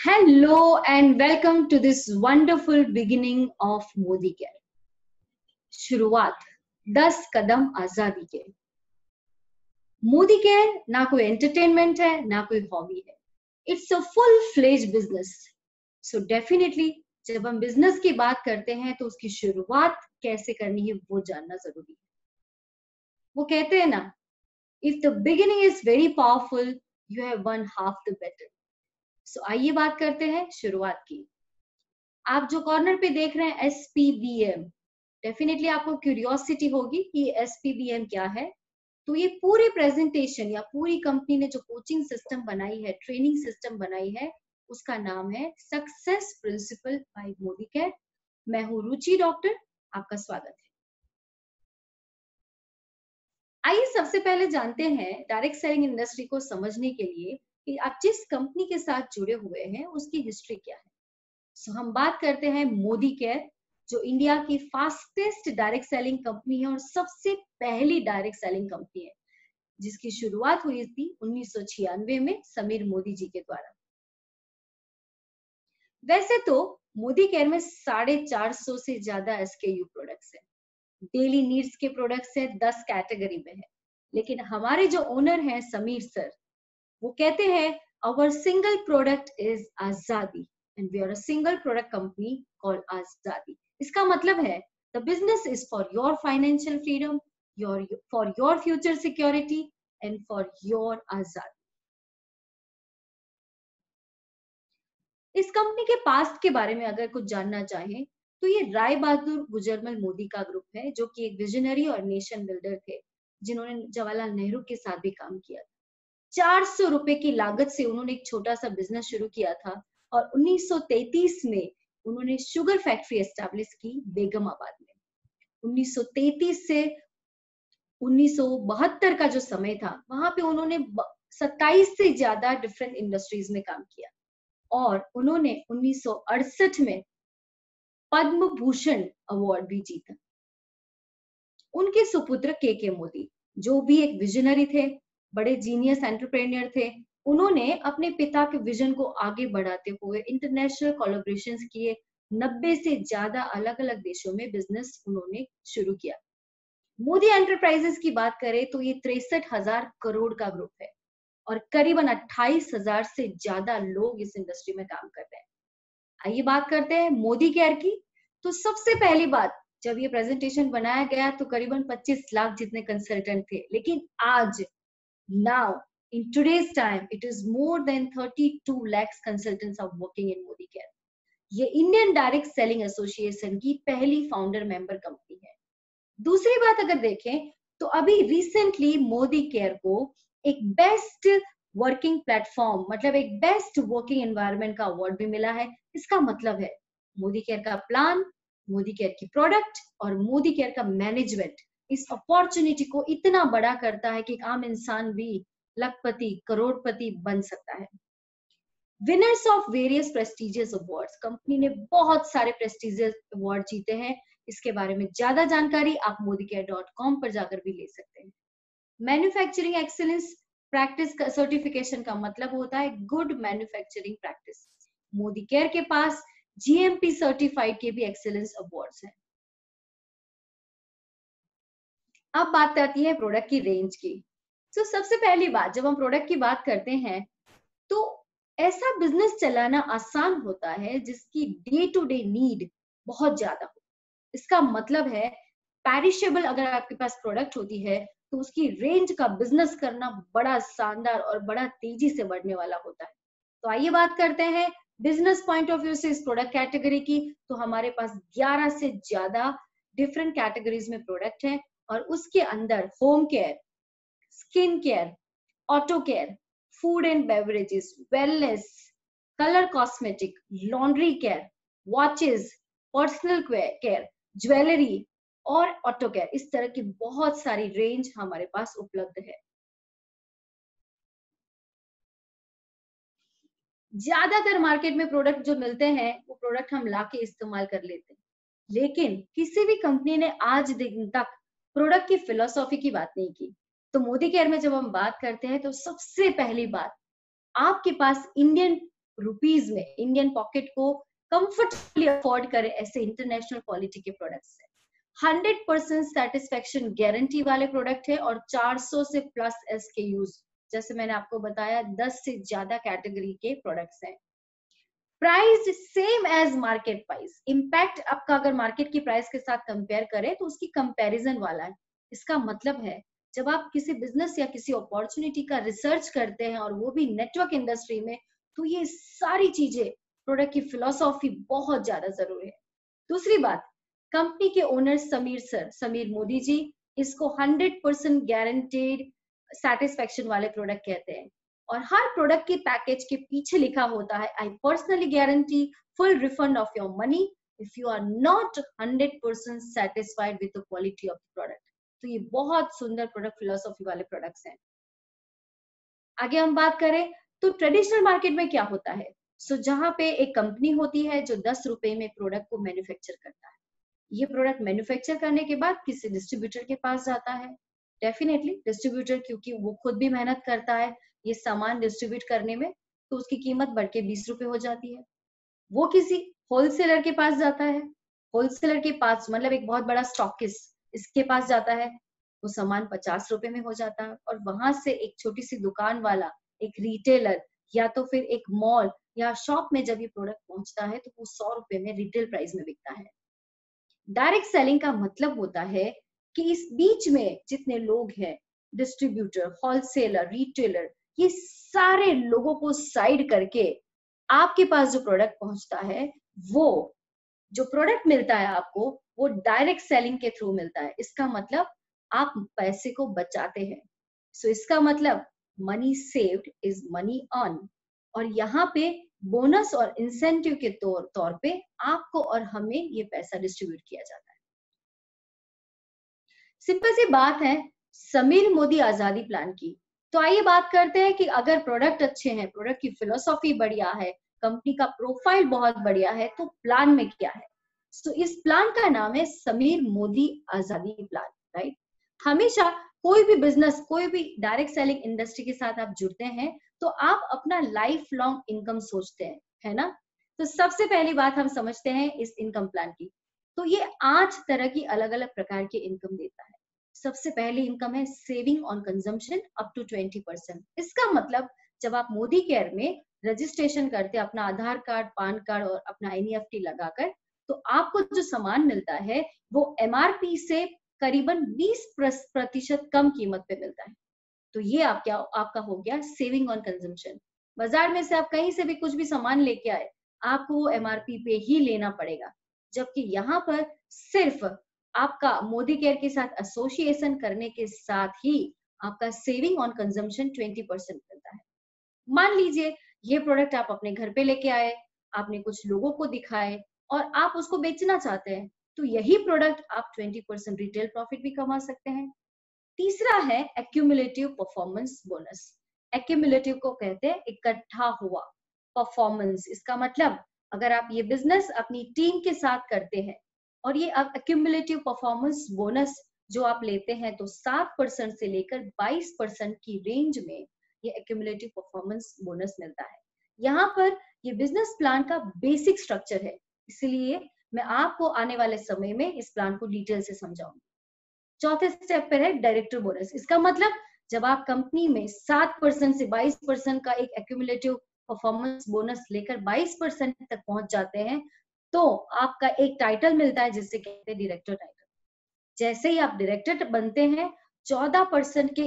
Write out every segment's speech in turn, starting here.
Hello and welcome to this wonderful beginning of Modi care. शुरुआत 10 कदम आजादी के। मोदी केयर ना कोई एंटरटेनमेंट है ना कोई हॉबी है, it's a full fledged business. So definitely जब हम बिजनेस की बात करते हैं तो उसकी शुरुआत कैसे करनी है वो जानना जरूरी है। वो कहते हैं ना, if the beginning is very powerful you have won half the battle. So आइए बात करते हैं शुरुआत की। आप जो कॉर्नर पे देख रहे हैं SPBM, डेफिनेटली आपको क्यूरियोसिटी होगी कि SPBM क्या है। तो ये पूरी प्रेजेंटेशन या पूरी कंपनी ने जो कोचिंग सिस्टम बनाई है, ट्रेनिंग सिस्टम बनाई है, उसका नाम है success principal bye Modi care. मैं हूँ रुचि डॉक्टर, आपका स्वागत है। आइए सबसे पहले जानते हैं डायरेक्ट सेलिंग इंडस्ट्री को समझने के लिए कि आप जिस कंपनी के साथ जुड़े हुए हैं उसकी हिस्ट्री क्या है। सो हम बात करते हैं मोदी केयर, जो इंडिया की फास्टेस्ट डायरेक्ट सेलिंग कंपनी है और सबसे पहली डायरेक्ट सेलिंग कंपनी है, जिसकी शुरुआत हुई थी 1996 में समीर मोदी जी के द्वारा। वैसे तो मोदी केयर में 450 से ज्यादा SKU प्रोडक्ट्स हैं, डेली नीड्स के प्रोडक्ट्स हैं, 10 कैटेगरी में है। लेकिन हमारे जो ओनर हैं समीर सर, वो कहते हैं our single product is आजादी and we are a single product company called आजादी। इसका मतलब है the business is for your financial freedom, for your future security and for your आजादी। इस कंपनी के पास्ट के बारे में अगर कुछ जानना चाहें तो ये राय बहादुर गुजरमल मोदी का ग्रुप है, जो कि एक विजनरी और नेशन बिल्डर थे, जिन्होंने जवाहरलाल नेहरू के साथ भी काम किया। 400 रुपए की लागत से उन्होंने एक छोटा सा बिजनेस शुरू किया था और 1933 में उन्होंने शुगर फैक्ट्री एस्टैब्लिश की बेगमाबाद में। 1933 से 1972 का जो समय था, वहां पे उन्होंने 27 से ज्यादा डिफरेंट इंडस्ट्रीज में काम किया और उन्होंने 1968 में पद्म भूषण अवार्ड भी जीता। उनके सुपुत्र के मोदी, जो भी एक विजनरी थे, बड़े जीनियस एंटरप्रेन्योर थे, उन्होंने अपने पिता के विजन को आगे बढ़ाते हुए इंटरनेशनल कोलैबोरेशंस किए। 90 से ज्यादा अलग अलग देशों में बिजनेस उन्होंने शुरू किया। मोदी एंटरप्राइजेस की बात करें तो ये 63,000 करोड़ का ग्रुप है और करीबन 28,000 से ज्यादा लोग इस इंडस्ट्री में काम कर रहे हैं। आइए बात करते हैं मोदी केयर की। तो सबसे पहली बात, जब ये प्रेजेंटेशन बनाया गया तो करीबन 25 लाख जितने कंसल्टेंट थे, लेकिन आज now in today's time it is more than 32 lakhs consultants are working in Modi care. ये इंडियन डायरेक्ट सेलिंग एसोसिएशन की पहली फाउंडर मेंबर कंपनी है। दूसरी बात अगर देखें तो अभी रिसेंटली मोदी केयर को एक बेस्ट वर्किंग प्लेटफॉर्म, मतलब एक बेस्ट वर्किंग एनवायरनमेंट का अवार्ड भी मिला है। इसका मतलब है मोदी केयर का प्लान, मोदी केयर की प्रोडक्ट और मोदी केयर का मैनेजमेंट इस अपॉर्चुनिटी को इतना बड़ा करता है कि एक आम इंसान भी लखपति करोड़पति बन सकता है। Winners of various prestigious awards, company ने बहुत सारे प्रेस्टिजियस अवार्ड जीते हैं। इसके बारे में ज्यादा जानकारी आप modicare.com पर जाकर भी ले सकते हैं। मैन्युफैक्चरिंग एक्सीलेंस प्रैक्टिस का सर्टिफिकेशन का मतलब होता है good manufacturing practice. Modi care के पास GMP सर्टिफाइड के भी एक्सीलेंस अवार्ड्स हैं। अब बात आती है प्रोडक्ट की रेंज की। तो सबसे पहली बात, जब हम प्रोडक्ट की बात करते हैं तो ऐसा बिजनेस चलाना आसान होता है जिसकी डे टू डे नीड बहुत ज्यादा हो। इसका मतलब है पैरिशेबल अगर आपके पास प्रोडक्ट होती है तो उसकी रेंज का बिजनेस करना बड़ा शानदार और बड़ा तेजी से बढ़ने वाला होता है। तो आइए बात करते हैं बिजनेस पॉइंट ऑफ व्यू से इस प्रोडक्ट कैटेगरी की। तो हमारे पास 11 से ज्यादा डिफरेंट कैटेगरीज में प्रोडक्ट है और उसके अंदर home care, skin care, auto care, food and beverages, wellness, colour cosmetic, laundry care, watches, personal care, jewellery और ऑटो केयर, इस तरह की बहुत सारी रेंज हमारे पास उपलब्ध है। ज्यादातर मार्केट में प्रोडक्ट जो मिलते हैं वो प्रोडक्ट हम लाके इस्तेमाल कर लेते हैं, लेकिन किसी भी कंपनी ने आज दिन तक प्रोडक्ट की फिलोसॉफी की बात नहीं की। तो मोदी केयर में जब हम बात करते हैं तो सबसे पहली बात, आपके पास इंडियन रुपीज में इंडियन पॉकेट को कंफर्टेबली अफोर्ड करे ऐसे इंटरनेशनल क्वालिटी के प्रोडक्ट्स है। 100% सेटिस्फेक्शन गारंटी वाले प्रोडक्ट है और 400 से प्लस SKUs, जैसे मैंने आपको बताया 10 से ज्यादा कैटेगरी के प्रोडक्ट्स हैं। Price same as market price, impact आपका अगर मार्केट की प्राइस के साथ कंपेयर करें तो उसकी कंपैरिजन वाला है। इसका मतलब है जब आप किसी बिजनेस या किसी अपॉर्चुनिटी का रिसर्च करते हैं और वो भी नेटवर्क इंडस्ट्री में, तो ये सारी चीजें, प्रोडक्ट की फिलोसॉफी बहुत ज्यादा जरूरी है। दूसरी बात, कंपनी के ओनर समीर मोदी जी, इसको 100% गारंटेड सेटिस्फेक्शन वाले प्रोडक्ट कहते हैं। और हर प्रोडक्ट के पैकेज के पीछे लिखा होता है, I personally guarantee full refund of your money if you are not 100% satisfied with the quality of the product. तो ये बहुत सुंदर प्रोडक्ट फिलोसॉफी वाले प्रोडक्ट्स हैं। आगे हम बात करें तो ट्रेडिशनल मार्केट में क्या होता है। जहां पे एक कंपनी होती है जो 10 रुपए में प्रोडक्ट को मैन्युफैक्चर करता है। ये प्रोडक्ट मैन्युफैक्चर करने के बाद किसी डिस्ट्रीब्यूटर के पास जाता है। डेफिनेटली डिस्ट्रीब्यूटर, क्योंकि वो खुद भी मेहनत करता है ये सामान डिस्ट्रीब्यूट करने में, तो उसकी कीमत बढ़ के 20 रुपए हो जाती है। वो किसी होलसेलर के पास जाता है। होलसेलर के पास मतलब एक बहुत बड़ा स्टॉकिस्ट, इसके पास जाता है, वो सामान 50 रुपए में हो जाता है। और वहां से एक छोटी सी दुकान वाला, एक रिटेलर या तो फिर एक मॉल या शॉप में जब ये प्रोडक्ट पहुंचता है तो वो 100 रुपए में रिटेल प्राइस में बिकता है। डायरेक्ट सेलिंग का मतलब होता है कि इस बीच में जितने लोग हैं, डिस्ट्रीब्यूटर, होलसेलर, रिटेलर, ये सारे लोगों को साइड करके आपके पास जो प्रोडक्ट पहुंचता है, वो जो प्रोडक्ट मिलता है आपको, वो डायरेक्ट सेलिंग के थ्रू मिलता है। इसका मतलब आप पैसे को बचाते हैं। इसका मतलब money saved is money earn. और यहाँ पे बोनस और इंसेंटिव के तौर पे आपको और हमें ये पैसा डिस्ट्रीब्यूट किया जाता है। सिंपल सी बात है समीर मोदी आजादी प्लान की। तो आइए बात करते हैं कि अगर प्रोडक्ट अच्छे हैं, प्रोडक्ट की फिलोसॉफी बढ़िया है, कंपनी का प्रोफाइल बहुत बढ़िया है, तो प्लान में क्या है। इस प्लान का नाम है समीर मोदी आजादी प्लान, राइट। हमेशा कोई भी बिजनेस, कोई भी डायरेक्ट सेलिंग इंडस्ट्री के साथ आप जुड़ते हैं तो आप अपना लाइफ लॉन्ग इनकम सोचते हैं, है ना। तो सबसे पहली बात हम समझते हैं इस इनकम प्लान की। तो ये 8 तरह की अलग अलग प्रकार की इनकम देता है। सबसे पहली इनकम है saving on consumption up to 20%। इसका मतलब जब आप मोदी केयर में रजिस्ट्रेशन करते हैं अपना आधार कार्ड, पान कार्ड और अपना NEFT लगाकर, तो आपको जो सामान मिलता है वो MRP से करीबन 20% कम कीमत पे मिलता है। तो ये आपका हो गया सेविंग ऑन कंजम्पशन। बाजार में से आप कहीं से भी कुछ भी सामान लेके आए, आपको वो MRP पे ही लेना पड़ेगा। जबकि यहाँ पर सिर्फ आपका मोदी केयर के साथ एसोसिएशन करने के साथ ही आपका सेविंग ऑन कंजम्पशन 20% मिलता है। मान लीजिए ये प्रोडक्ट आप अपने घर पे लेके आए, आपने कुछ लोगों को दिखाए और आप उसको बेचना चाहते हैं, तो यही प्रोडक्ट आप 20% रिटेल प्रॉफिट भी कमा सकते हैं। तीसरा है एक्यूमुलेटिव परफॉर्मेंस बोनस। एक्यूमुलेटिव को कहते हैं इकट्ठा हुआ परफॉर्मेंस। इसका मतलब अगर आप ये बिजनेस अपनी टीम के साथ करते हैं और ये एक्यूमुलेटिव परफॉर्मेंस बोनस जो आप लेते हैं, तो 7% से लेकर 22% की रेंज में ये एक्यूमुलेटिव परफॉर्मेंस बोनस मिलता है। यहाँ पर ये बिजनेस प्लान का बेसिक स्ट्रक्चर है, इसलिए मैं आपको आने वाले समय में इस प्लान को डिटेल से समझाऊंगी। चौथे स्टेप पर है डायरेक्टर बोनस। इसका मतलब जब आप कंपनी में 7% से 22% का एक एक्यूमुलेटिव परफॉर्मेंस बोनस लेकर 22% तक पहुंच जाते हैं, तो आपका एक टाइटल मिलता है जिससे कहते हैं डायरेक्टर टाइटल। जैसे ही आप डायरेक्टर बनते हैं, 14% के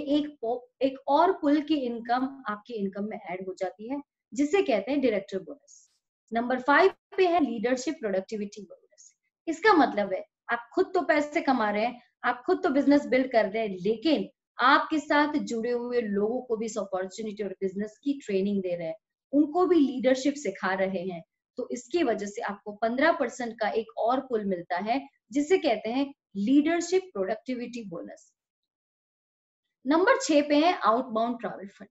एक और पुल की इनकम आपकी इनकम में ऐड हो जाती है, जिसे कहते हैं डायरेक्टर बोनस। नंबर 5 पे है लीडरशिप प्रोडक्टिविटी बोनस। इसका मतलब है आप खुद तो पैसे कमा रहे हैं, आप खुद तो बिजनेस बिल्ड कर रहे हैं, लेकिन आपके साथ जुड़े हुए लोगों को भी इस अपॉर्चुनिटी और बिजनेस की ट्रेनिंग दे रहे हैं, उनको भी लीडरशिप सिखा रहे हैं। तो इसकी वजह से आपको 15% का एक और पुल मिलता है, जिसे कहते हैं लीडरशिप प्रोडक्टिविटी बोनस। नंबर 6 पे है आउटबाउंड ट्रैवल फंड।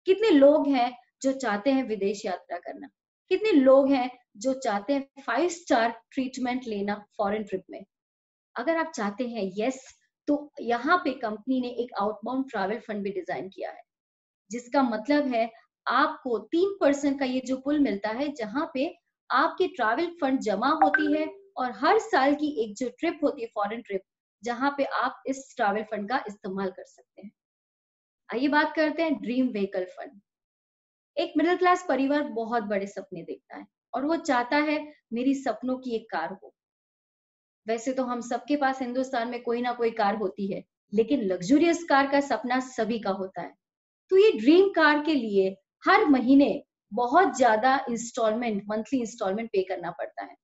कितने लोग हैं जो चाहते हैं विदेश यात्रा करना, कितने लोग हैं जो चाहते हैं 5 स्टार ट्रीटमेंट लेना फॉरेन ट्रिप में। अगर आप चाहते हैं यस, तो यहाँ पे कंपनी ने एक आउटबाउंड ट्रैवल फंड भी डिजाइन किया है, जिसका मतलब है आपको 3% का ये जो पुल मिलता है, जहां पे आपके ट्रैवल फंड जमा होती है और हर साल की एक जो ट्रिप होती है, फॉरेन ट्रिप, जहां पे आप इस ट्रैवल फंड का इस्तेमाल कर सकते हैं। आइए बात करते हैं ड्रीम व्हीकल फंड। एक मिडिल क्लास परिवार बहुत बड़े सपने देखता है और वो चाहता है मेरी सपनों की एक कार हो। वैसे तो हम सबके पास हिंदुस्तान में कोई ना कोई कार होती है, लेकिन लग्जूरियस कार का सपना सभी का होता है। तो ये ड्रीम कार के लिए हर महीने बहुत ज्यादा इंस्टॉलमेंट, मंथली इंस्टॉलमेंट पे करना पड़ता है।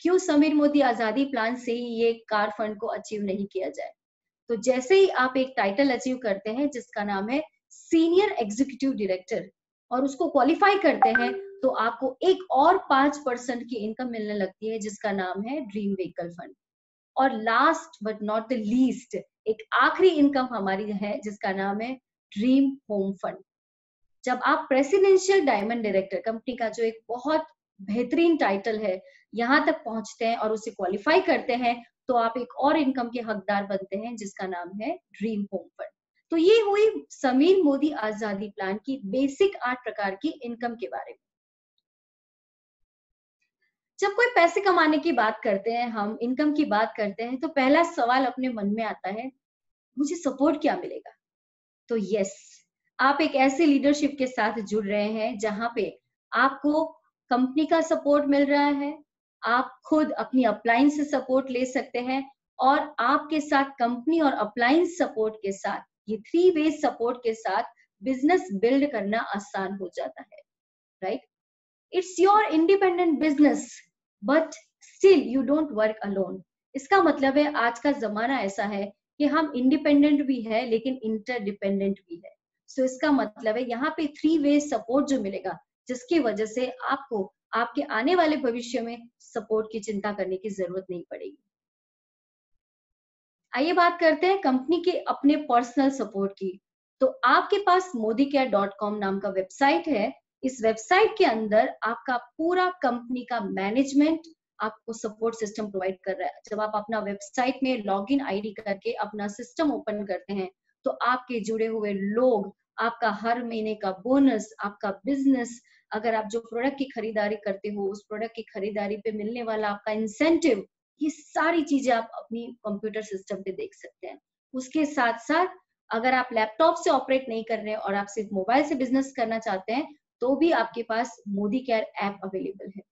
क्यों समीर मोदी आजादी प्लान से ही ये कार फंड को अचीव नहीं किया जाए? तो जैसे ही आप एक टाइटल अचीव करते हैं जिसका नाम है सीनियर एग्जीक्यूटिव डायरेक्टर और उसको क्वालिफाई करते हैं, तो आपको एक और 5% की इनकम मिलने लगती है जिसका नाम है ड्रीम व्हीकल फंड। और last but not the least, एक आखिरी इनकम हमारी है जिसका नाम है ड्रीम होम फंड। जब आप प्रेसिडेंशियल डायमंड डायरेक्टर, कंपनी का जो एक बहुत बेहतरीन टाइटल है, यहाँ तक पहुंचते हैं और उसे क्वालिफाई करते हैं, तो आप एक और इनकम के हकदार बनते हैं जिसका नाम है ड्रीम होम फंड। तो ये हुई समीर मोदी आजादी प्लान की बेसिक 8 प्रकार की इनकम के बारे में। जब कोई पैसे कमाने की बात करते हैं, हम इनकम की बात करते हैं, तो पहला सवाल अपने मन में आता है, मुझे सपोर्ट क्या मिलेगा? तो यस, आप एक ऐसे लीडरशिप के साथ जुड़ रहे हैं जहां पे आपको कंपनी का सपोर्ट मिल रहा है, आप खुद अपनी अपलायंस से सपोर्ट ले सकते हैं और आपके साथ कंपनी और अपलायंस सपोर्ट के साथ, ये 3 वे सपोर्ट के साथ बिजनेस बिल्ड करना आसान हो जाता है, right? It's your independent business but still you don't work alone. इसका मतलब है आज का जमाना ऐसा है कि हम इंडिपेंडेंट भी है लेकिन इंटरडिपेंडेंट भी है। सो इसका मतलब है यहाँ पे 3 वे सपोर्ट जो मिलेगा, जिसकी वजह से आपको आपके आने वाले भविष्य में सपोर्ट की चिंता करने की जरूरत नहीं पड़ेगी। आइए बात करते हैं कंपनी के अपने पर्सनल सपोर्ट की। तो आपके पास modicare.com नाम का वेबसाइट है। इस वेबसाइट के अंदर आपका पूरा कंपनी का मैनेजमेंट आपको सपोर्ट सिस्टम प्रोवाइड कर रहा है। जब आप अपना वेबसाइट में लॉगिन आईडी करके अपना सिस्टम ओपन करते हैं, तो आपके जुड़े हुए लोग, आपका हर महीने का बोनस, आपका बिजनेस, अगर आप जो प्रोडक्ट की खरीदारी करते हो उस प्रोडक्ट की खरीदारी पे मिलने वाला आपका इंसेंटिव, ये सारी चीजें आप अपनी कंप्यूटर सिस्टम पे देख सकते हैं। उसके साथ साथ अगर आप लैपटॉप से ऑपरेट नहीं कर रहे हैं और आप सिर्फ मोबाइल से बिजनेस करना चाहते हैं, तो भी आपके पास मोदी केयर ऐप अवेलेबल है।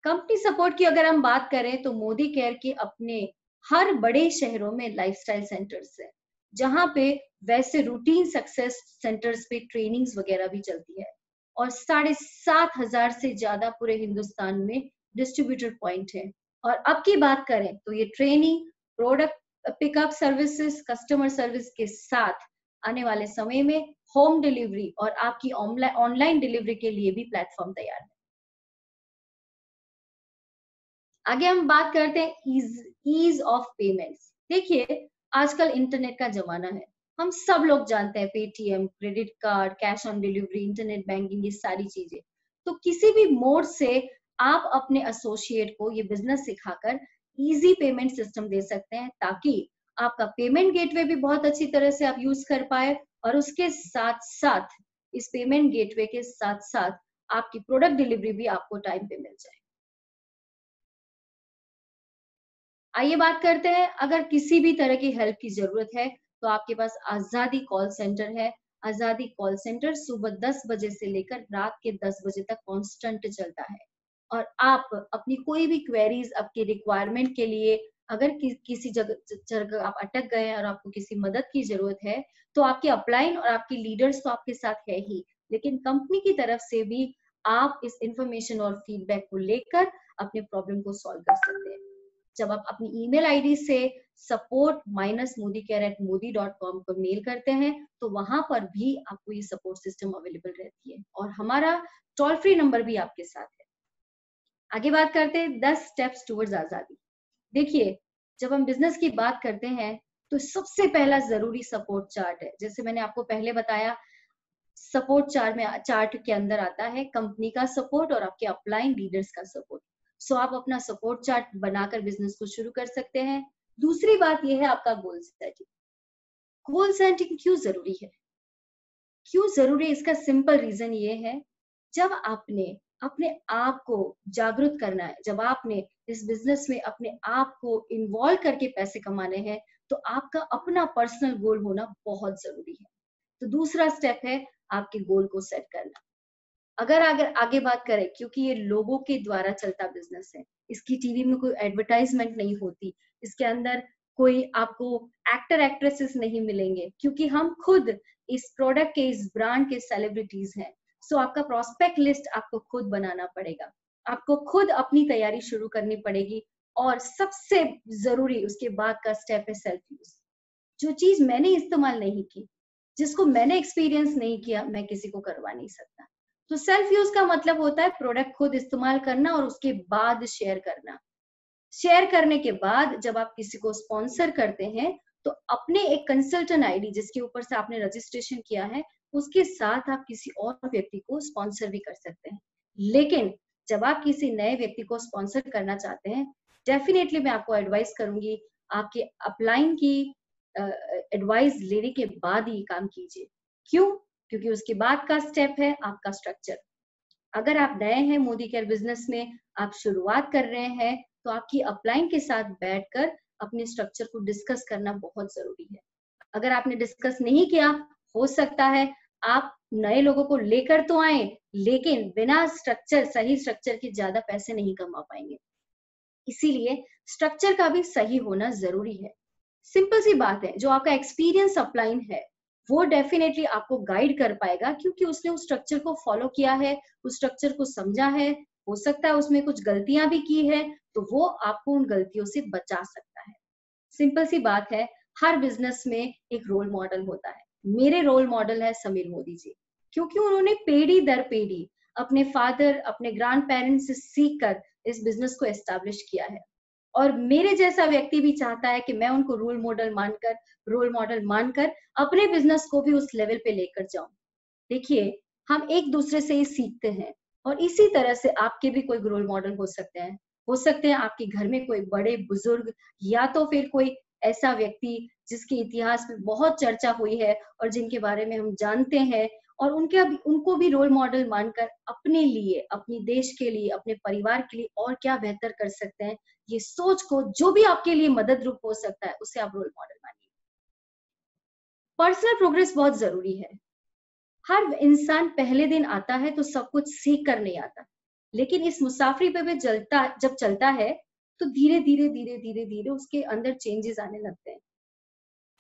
कंपनी सपोर्ट की अगर हम बात करें तो मोदी केयर के अपने हर बड़े शहरों में लाइफस्टाइल सेंटर्स है, जहां पे वैसे रूटीन सक्सेस सेंटर्स पे ट्रेनिंग्स वगैरह भी चलती है और 7,500 से ज्यादा पूरे हिंदुस्तान में डिस्ट्रीब्यूटर पॉइंट है। और अब की बात करें तो ये training, product pickup services, customer service के साथ आने वाले समय में होम डिलीवरी और आपकी ऑनलाइन डिलीवरी के लिए भी प्लेटफॉर्म तैयार है। आगे हम बात करते हैं ईज ऑफ पेमेंट्स। देखिए, आजकल इंटरनेट का जमाना है, हम सब लोग जानते हैं Paytm, credit card, cash on delivery, internet banking, ये सारी चीजें। तो किसी भी मोड से आप अपने एसोसिएट को ये बिजनेस सिखाकर इजी पेमेंट सिस्टम दे सकते हैं, ताकि आपका पेमेंट गेटवे भी बहुत अच्छी तरह से आप यूज कर पाए और उसके साथ साथ इस पेमेंट गेटवे के साथ साथ आपकी प्रोडक्ट डिलीवरी भी आपको टाइम पे मिल जाए। आइए बात करते हैं, अगर किसी भी तरह की हेल्प की जरूरत है तो आपके पास आजादी कॉल सेंटर है। आजादी कॉल सेंटर सुबह 10 बजे से लेकर रात के 10 बजे तक कांस्टेंट चलता है और आप अपनी कोई भी क्वेरीज, आपके रिक्वायरमेंट के लिए, अगर किसी जगह आप अटक गए हैं और आपको किसी मदद की जरूरत है, तो आपके अपलाइन और आपके लीडर्स तो आपके साथ है ही, लेकिन कंपनी की तरफ से भी आप इस इंफॉर्मेशन और फीडबैक को लेकर अपने प्रॉब्लम को सॉल्व कर सकते हैं। जब आप अपनी ईमेल आईडी से support-modicare@modi.com पर मेल करते हैं, तो वहां पर भी आपको ये सपोर्ट सिस्टम अवेलेबल रहती है और हमारा टोल फ्री नंबर भी आपके साथ है। आगे बात करते हैं 10 स्टेप्स टुवर्ड्स आजादी। देखिए, जब हम बिजनेस की बात करते हैं तो सबसे पहला जरूरी सपोर्ट चार्ट है। जैसे मैंने आपको पहले बताया, सपोर्ट चार्ट के अंदर आता है कंपनी का सपोर्ट और आपके अपलाइन लीडर्स का सपोर्ट। सो आप अपना सपोर्ट चार्ट बनाकर बिजनेस को शुरू कर सकते हैं। दूसरी बात यह है आपका गोल सेटिंग। गोल सेटिंग क्यों जरूरी है? क्यों जरूरी है? इसका सिंपल रीजन ये है, जब आपने अपने आप को जागरूक करना है, जब आपने इस बिजनेस में अपने आप को इन्वॉल्व करके पैसे कमाने हैं, तो आपका अपना पर्सनल गोल होना बहुत जरूरी है। तो दूसरा स्टेप है आपके गोल को सेट करना। अगर आगे बात करें, क्योंकि ये लोगों के द्वारा चलता बिजनेस है, इसकी टीवी में कोई एडवर्टाइजमेंट नहीं होती, इसके अंदर कोई आपको एक्टर एक्ट्रेसेस नहीं मिलेंगे, क्योंकि हम खुद इस प्रोडक्ट के, इस ब्रांड के सेलिब्रिटीज हैं। सो आपका प्रोस्पेक्ट लिस्ट आपको खुद बनाना पड़ेगा, आपको खुद अपनी तैयारी शुरू करनी पड़ेगी। और सबसे जरूरी उसके बाद का स्टेप है सेल्फ यूज। जो चीज मैंने इस्तेमाल नहीं की, जिसको मैंने एक्सपीरियंस नहीं किया, मैं किसी को करवा नहीं सकता। तो सेल्फ यूज का मतलब होता है प्रोडक्ट खुद इस्तेमाल करना और उसके बाद शेयर करना। शेयर करने के बाद जब आप किसी को स्पॉन्सर करते हैं, तो अपने एक कंसल्टेंट आईडी जिसके ऊपर से आपने रजिस्ट्रेशन किया है, उसके साथ आप किसी और व्यक्ति को स्पॉन्सर भी कर सकते हैं। लेकिन जब आप किसी नए व्यक्ति को स्पॉन्सर करना चाहते हैं, डेफिनेटली मैं आपको एडवाइस करूंगी, आपके अपलाइन की एडवाइस लेने के बाद ही काम कीजिए। क्यों? क्योंकि उसके बाद का स्टेप है आपका स्ट्रक्चर। अगर आप नए हैं मोदी केयर बिजनेस में, आप शुरुआत कर रहे हैं, तो आपकी अपलाइन के साथ बैठकर अपने स्ट्रक्चर को डिस्कस करना बहुत जरूरी है। अगर आपने डिस्कस नहीं किया, हो सकता है आप नए लोगों को लेकर तो आए, लेकिन बिना स्ट्रक्चर, सही स्ट्रक्चर के ज्यादा पैसे नहीं कमा पाएंगे। इसीलिए स्ट्रक्चर का भी सही होना जरूरी है। सिंपल सी बात है, जो आपका एक्सपीरियंस अपलाइन है, वो डेफिनेटली आपको गाइड कर पाएगा, क्योंकि उसने उस स्ट्रक्चर को फॉलो किया है, उस स्ट्रक्चर को समझा है। हो सकता है उसमें कुछ गलतियां भी की है, तो वो आपको उन गलतियों से बचा सकता है। सिंपल सी बात है, हर बिजनेस में एक रोल मॉडल होता है। मेरे रोल मॉडल है समीर मोदी जी, क्योंकि उन्होंने पीढ़ी दर पीढ़ी अपने फादर, अपने ग्रैंड पेरेंट्स से सीख कर इस बिजनेस को एस्टैब्लिश किया है। और मेरे जैसा व्यक्ति भी चाहता है कि मैं उनको रोल मॉडल मानकर अपने बिजनेस को भी उस लेवल पे लेकर जाऊं। देखिए, हम एक दूसरे से ही सीखते हैं, और इसी तरह से आपके भी कोई रोल मॉडल हो सकते हैं। हो सकते हैं आपके घर में कोई बड़े बुजुर्ग, या तो फिर कोई ऐसा व्यक्ति जिसके इतिहास में बहुत चर्चा हुई है और जिनके बारे में हम जानते हैं, और उनको भी रोल मॉडल मानकर अपने लिए, अपने देश के लिए, अपने परिवार के लिए और क्या बेहतर कर सकते हैं, ये सोच को, जो भी आपके लिए मदद रूप हो सकता है, उसे आप रोल मॉडल मानिए। पर्सनल प्रोग्रेस बहुत जरूरी है। हर इंसान पहले दिन आता है तो सब कुछ सीख कर नहीं आता, लेकिन इस मुसाफरी पे जब चलता है, तो धीरे धीरे धीरे धीरे धीरे उसके अंदर चेंजेस आने लगते हैं।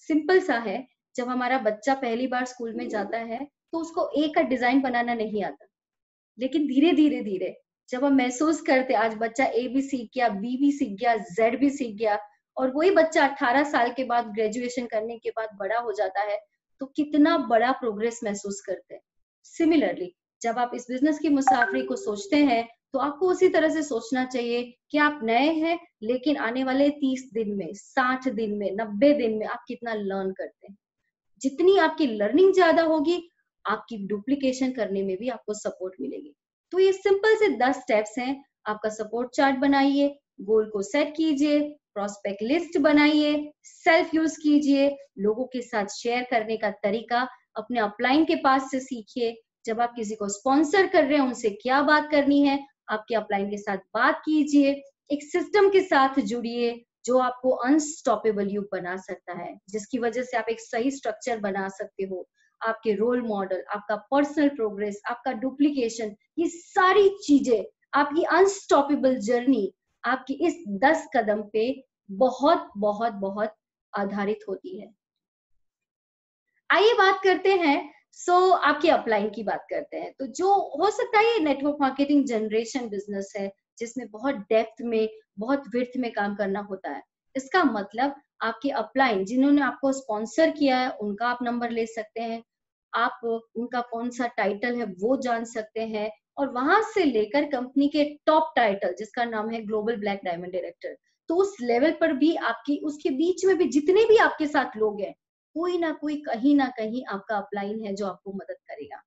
सिंपल सा है, जब हमारा बच्चा पहली बार स्कूल में जाता है, तो उसको ए का डिजाइन बनाना नहीं आता, लेकिन धीरे धीरे धीरे जब हम महसूस करते, आज बच्चा ए भी सीख गया, बी भी सीख गया, जेड भी सीख गया, और वही बच्चा 18 साल के बाद ग्रेजुएशन करने के बाद बड़ा हो जाता है, तो कितना बड़ा प्रोग्रेस महसूस करते हैं। सिमिलरली, जब आप इस बिजनेस की मुसाफरी को सोचते हैं, तो आपको उसी तरह से सोचना चाहिए कि आप नए हैं, लेकिन आने वाले 30 दिन में, 60 दिन में, 90 दिन में आप कितना लर्न करते हैं। जितनी आपकी लर्निंग ज्यादा होगी, आपकी डुप्लीकेशन करने में भी आपको सपोर्ट मिलेगी। तो ये सिंपल से 10 स्टेप्स हैं। आपका सपोर्ट चार्ट बनाइए, गोल को सेट कीजिए, प्रोस्पेक्ट लिस्ट बनाइए, सेल्फ यूज कीजिए, लोगों के साथ शेयर करने का तरीका अपने अपलाइन के पास से सीखिए। जब आप किसी को स्पॉन्सर कर रहे हैं, उनसे क्या बात करनी है, आपके अपलाइन के साथ बात कीजिए। एक सिस्टम के साथ जुड़िए जो आपको अनस्टॉपेबल यू बना सकता है, जिसकी वजह से आप एक सही स्ट्रक्चर बना सकते हो। आपके रोल मॉडल, आपका पर्सनल प्रोग्रेस, आपका डुप्लीकेशन, ये सारी चीजें, आपकी अनस्टॉपेबल जर्नी आपकी इस 10 कदम पे बहुत बहुत बहुत आधारित होती है। आइए बात करते हैं, आपकी अपलाइन की बात करते हैं। तो जो हो सकता है, ये नेटवर्क मार्केटिंग जनरेशन बिजनेस है, जिसमें बहुत डेप्थ में, बहुत विड्थ में काम करना होता है। इसका मतलब आपके अपलाइन जिन्होंने आपको स्पॉन्सर किया है, उनका आप नंबर ले सकते हैं, आप उनका कौन सा टाइटल है वो जान सकते हैं, और वहां से लेकर कंपनी के टॉप टाइटल जिसका नाम है ग्लोबल ब्लैक डायमंड डायरेक्टर, तो उस लेवल पर भी आपकी, उसके बीच में भी जितने भी आपके साथ लोग हैं, कोई ना कोई कहीं ना कहीं आपका अपलाइन है जो आपको मदद करेगा।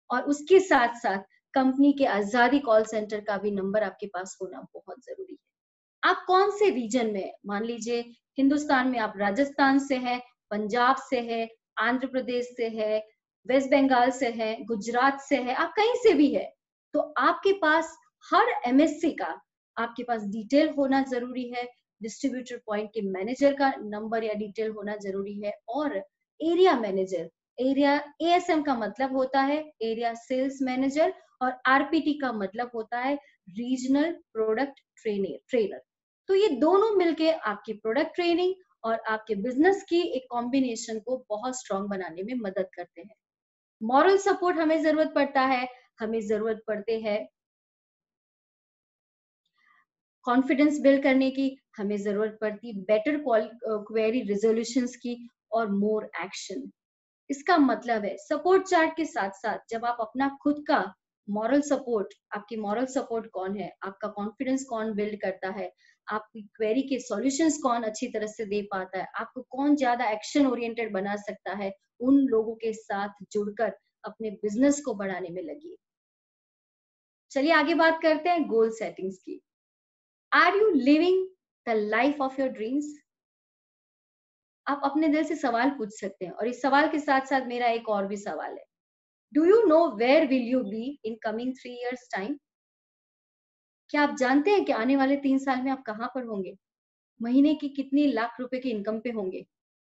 और उसके साथ साथ कंपनी के आजादी कॉल सेंटर का भी नंबर आपके पास होना बहुत जरूरी है। आप कौन से रीजन में, मान लीजिए हिंदुस्तान में आप राजस्थान से है, पंजाब से है, आंध्र प्रदेश से है, वेस्ट बंगाल से है, गुजरात से है, आप कहीं से भी है, तो आपके पास हर एमएससी का आपके पास डिटेल होना जरूरी है, डिस्ट्रीब्यूटर पॉइंट के मैनेजर का नंबर या डिटेल होना जरूरी है, और एरिया मैनेजर, एरिया एएसएम का मतलब होता है एरिया सेल्स मैनेजर, और आरपीटी का मतलब होता है रीजनल प्रोडक्ट ट्रेनर। तो ये दोनों मिलके आपकी प्रोडक्ट ट्रेनिंग और आपके बिजनेस की एक कॉम्बिनेशन को बहुत स्ट्रांग बनाने में मदद करते हैं। मॉरल सपोर्ट हमें जरूरत पड़ता है, हमें जरूरत पड़ते हैं कॉन्फिडेंस बिल्ड करने की, हमें जरूरत पड़ती बेटर क्वेरी रिजोल्यूशंस की, और मोर एक्शन। इसका मतलब है सपोर्ट चार्ट के साथ साथ जब आप अपना खुद का मॉरल सपोर्ट, आपकी मॉरल सपोर्ट कौन है, आपका कॉन्फिडेंस कौन बिल्ड करता है, आपकी क्वेरी के सॉल्यूशंस कौन अच्छी तरह से दे पाता है, आपको कौन ज्यादा एक्शन ओरिएंटेड बना सकता है, उन लोगों के साथ जुड़कर अपने बिजनेस को बढ़ाने में लगी। चलिए आगे बात करते हैं गोल सेटिंग्स की। Are you living the life of your dreams? आप अपने दिल से सवाल पूछ सकते हैं, और इस सवाल के साथ साथ मेरा एक और भी सवाल है, do you know where will you be in coming 3 years time? क्या आप जानते हैं कि आने वाले 3 साल में आप कहाँ पर होंगे, महीने की कितनी लाख रुपए की इनकम पे होंगे?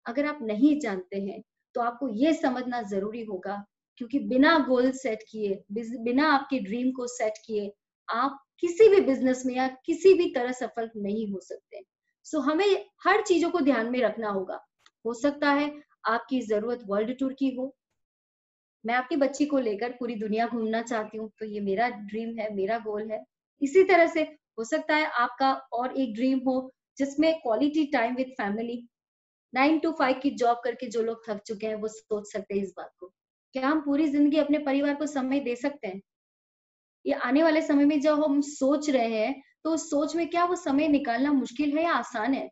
अगर आप नहीं जानते हैं तो आपको ये समझना जरूरी होगा, क्योंकि बिना गोल सेट किए, बिना आपके ड्रीम को सेट किए, आप किसी भी बिजनेस में या किसी भी तरह सफल नहीं हो सकते। सो हमें हर चीजों को ध्यान में रखना होगा। हो सकता है आपकी जरूरत वर्ल्ड टूर की हो, मैं आपकी बच्ची को लेकर पूरी दुनिया घूमना चाहती हूँ, तो ये मेरा ड्रीम है, मेरा गोल है। इसी तरह से हो सकता है आपका और एक ड्रीम हो जिसमें quality time with family. 9 to 5 की जॉब करके जो लोग थक चुके हैं वो सोच सकते हैं इस बात को, क्या हम पूरी जिंदगी अपने परिवार को समय दे सकते हैं? ये आने वाले समय में जब हम सोच रहे हैं, तो उस सोच में क्या वो समय निकालना मुश्किल है या आसान है?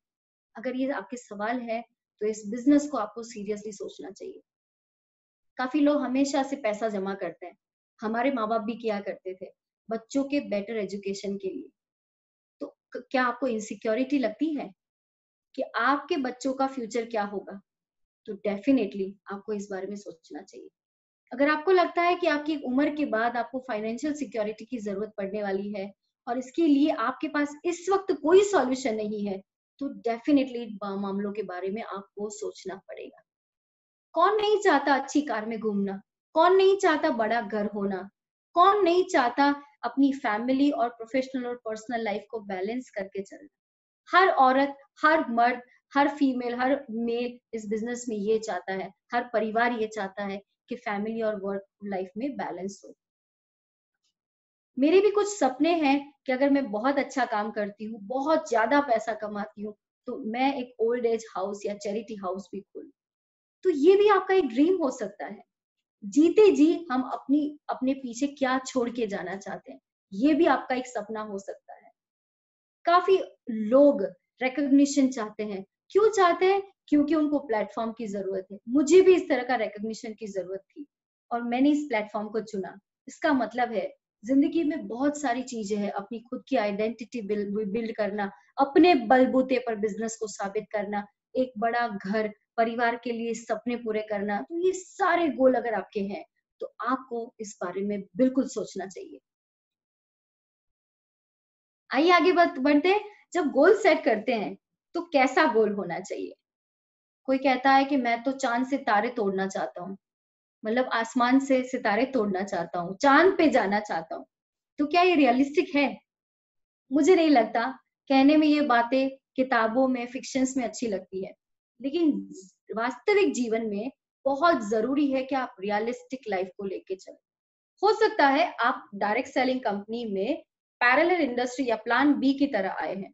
अगर ये आपके सवाल है, तो इस बिजनेस को आपको सीरियसली सोचना चाहिए। काफी लोग हमेशा से पैसा जमा करते हैं, हमारे माँ बाप भी किया करते थे बच्चों के बेटर एजुकेशन के लिए। तो क्या आपको इनसिक्योरिटी लगती है कि आपके बच्चों का फ्यूचर क्या होगा? तो डेफिनेटली आपको इस बारे में सोचना चाहिए। अगर आपको लगता है कि आपकी उम्र के बाद आपको फाइनेंशियल सिक्योरिटी की जरूरत पड़ने वाली है, और इसके लिए आपके पास इस वक्त कोई सॉल्यूशन नहीं है, तो डेफिनेटली मामलों के बारे में आपको सोचना पड़ेगा। कौन नहीं चाहता अच्छी कार में घूमना? कौन नहीं चाहता बड़ा घर होना? कौन नहीं चाहता अपनी फैमिली और प्रोफेशनल और पर्सनल लाइफ को बैलेंस करके चलना? हर औरत, हर मर्द, हर फीमेल, हर मेल इस बिजनेस में ये चाहता है, हर परिवार ये चाहता है कि फैमिली और वर्क लाइफ में बैलेंस हो। मेरे भी कुछ सपने हैं कि अगर मैं बहुत अच्छा काम करती हूँ, बहुत ज्यादा पैसा कमाती हूँ, तो मैं एक ओल्ड एज हाउस या चैरिटी हाउस भी खोलूं। तो ये भी आपका एक ड्रीम हो सकता है। जीते जी हम अपने पीछे क्या छोड़ के जाना चाहते हैं, ये भी आपका एक सपना हो सकता है। काफी लोग रिकॉग्निशन चाहते हैं। क्यों चाहते हैं? क्योंकि उनको प्लेटफॉर्म की जरूरत है। मुझे भी इस तरह का रिकॉग्निशन की जरूरत थी, और मैंने इस प्लेटफॉर्म को चुना। इसका मतलब है जिंदगी में बहुत सारी चीजें हैं, अपनी खुद की आइडेंटिटी बिल्ड करना, अपने बलबूते पर बिजनेस को साबित करना, एक बड़ा घर, परिवार के लिए सपने पूरे करना। तो ये सारे गोल अगर आपके हैं, तो आपको इस बारे में बिल्कुल सोचना चाहिए। आइए आगे बढ़ते हैं। जब गोल सेट करते हैं, तो कैसा गोल होना चाहिए? कोई कहता है कि मैं तो चांद से तारे तोड़ना चाहता हूँ, मतलब आसमान से सितारे तोड़ना चाहता हूँ, चांद पे जाना चाहता हूँ। तो क्या ये रियलिस्टिक है? मुझे नहीं लगता। कहने में ये बातें किताबों में, फिक्शंस में अच्छी लगती है, लेकिन वास्तविक जीवन में बहुत जरूरी है कि आप रियलिस्टिक लाइफ को लेके चलें। हो सकता है आप डायरेक्ट सेलिंग कंपनी में पैरेलल इंडस्ट्री या प्लान बी की तरह आए हैं।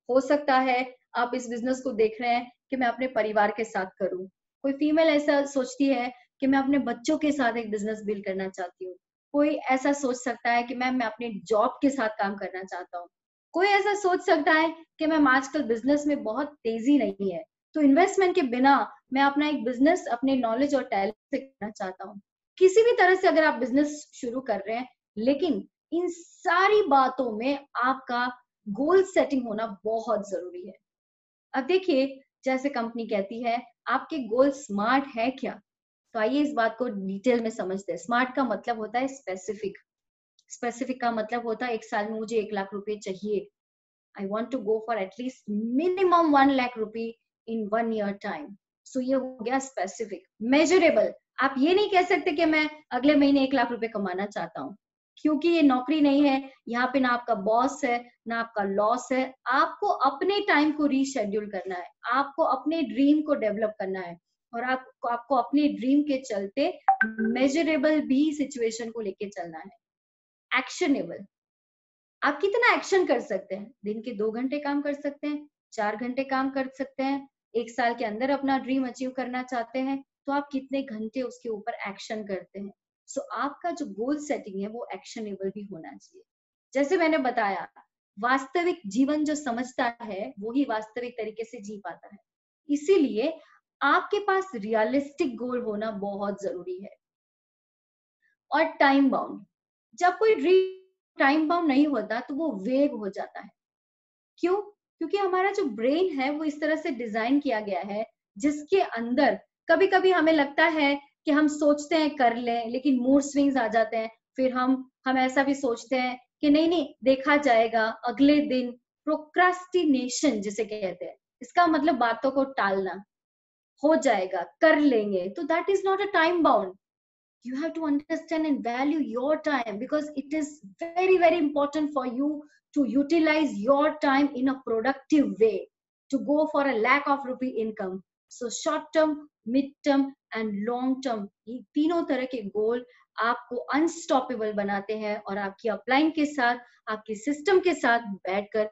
हो सकता है आप इस बिजनेस को देख रहे हैं कि मैं अपने परिवार के साथ करूं। कोई फीमेल ऐसा सोचती है कि मैं अपने बच्चों के साथ एक बिजनेस बिल्ड करना चाहती हूँ। कोई ऐसा सोच सकता है कि मैं अपने जॉब के साथ काम करना चाहता हूँ। कोई ऐसा सोच सकता है कि मैम आजकल बिजनेस में बहुत तेजी नहीं है, तो इन्वेस्टमेंट के बिना मैं अपना एक बिजनेस अपने नॉलेज और टैलेंट से करना चाहता हूँ। किसी भी तरह से अगर आप बिजनेस शुरू कर रहे हैं, लेकिन इन सारी बातों में आपका गोल सेटिंग होना बहुत जरूरी है। अब देखिए, जैसे कंपनी कहती है आपके गोल स्मार्ट है क्या? तो आइए इस बात को डिटेल में समझते हैं। स्मार्ट का मतलब होता है स्पेसिफिक। स्पेसिफिक का मतलब होता है 1 साल में मुझे 1 लाख रुपए चाहिए। I want to go for at least minimum 1 lakh rupee in 1 year time. So ये हो गया स्पेसिफिक। मेजरेबल, आप ये नहीं कह सकते कि मैं अगले महीने 1 लाख रुपए कमाना चाहता हूँ, क्योंकि ये नौकरी नहीं है। यहाँ पे ना आपका बॉस है ना आपका लॉस है। आपको अपने टाइम को रीशेड्यूल करना है, आपको अपने ड्रीम को डेवलप करना है, और आपको अपने ड्रीम के चलते मेजरेबल भी सिचुएशन को लेके चलना है। एक्शनेबल, आप कितना एक्शन कर सकते हैं? दिन के 2 घंटे काम कर सकते हैं, 4 घंटे काम कर सकते हैं। 1 साल के अंदर अपना ड्रीम अचीव करना चाहते हैं, तो आप कितने घंटे उसके ऊपर एक्शन करते हैं? सो आपका जो गोल सेटिंग है वो एक्शनेबल भी होना चाहिए। जैसे मैंने बताया, वास्तविक जीवन जो समझता है वो ही वास्तविक तरीके से जी पाता है। इसीलिए आपके पास रियलिस्टिक गोल होना बहुत जरूरी है। और टाइम बाउंड, जब कोई ड्रीम टाइम बाउंड नहीं होता तो वो वेग हो जाता है। क्यों? क्योंकि हमारा जो ब्रेन है वो इस तरह से डिजाइन किया गया है, जिसके अंदर कभी कभी हमें लगता है कि हम सोचते हैं कर लें, लेकिन मूड स्विंग्स आ जाते हैं। फिर हम ऐसा भी सोचते हैं कि नहीं नहीं देखा जाएगा अगले दिन। प्रोक्रास्टिनेशन जिसे कहते हैं, इसका मतलब बातों को टालना। हो जाएगा, कर लेंगे, तो that is not a time bound. You have to understand and value your time, because it is very very important for you to utilize your time in a productive way to go for a lakh of rupee income. So short term, mid term and long term, ये तीनों तरह के गोल आपको unstoppable बनाते हैं, और आपकी upline के साथ, आपके सिस्टम के साथ बैठकर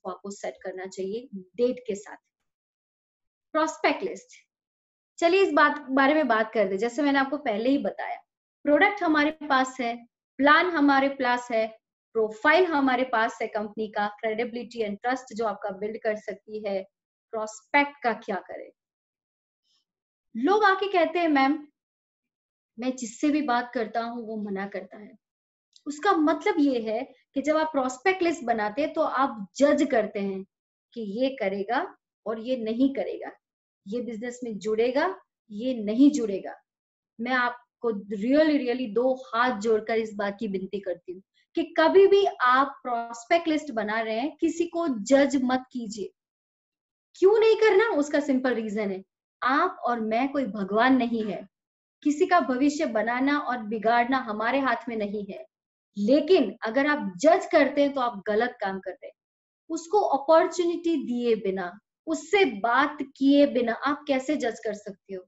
आपको सेट करना चाहिए डेट के साथ। प्रोस्पेक्ट लिस्ट, चलिए इस बारे में बात कर दे। जैसे मैंने आपको पहले ही बताया, प्रोडक्ट हमारे पास है, प्लान हमारे पास है, प्रोफाइल हमारे पास है कंपनी का, क्रेडिबिलिटी एंड ट्रस्ट जो आपका बिल्ड कर सकती है। प्रोस्पेक्ट का क्या करें? लोग आके कहते हैं मैम मैं जिससे भी बात करता हूँ वो मना करता है। उसका मतलब ये है कि जब आप प्रोस्पेक्ट लिस्ट बनाते हैं तो आप जज करते हैं कि ये करेगा और ये नहीं करेगा, ये बिजनेस में जुड़ेगा, ये नहीं जुड़ेगा। मैं आपको रियली रियली 2 हाथ जोड़कर इस बात की विनती करती हूँ कि कभी भी आप प्रोस्पेक्ट लिस्ट बना रहे हैं, किसी को जज मत कीजिए। क्यों नहीं करना? उसका सिंपल रीजन है, आप और मैं कोई भगवान नहीं है। किसी का भविष्य बनाना और बिगाड़ना हमारे हाथ में नहीं है। लेकिन अगर आप जज करते हैं तो आप गलत काम कर रहे हैं। उसको अपॉर्चुनिटी दिए बिना, उससे बात किए बिना आप कैसे जज कर सकते हो?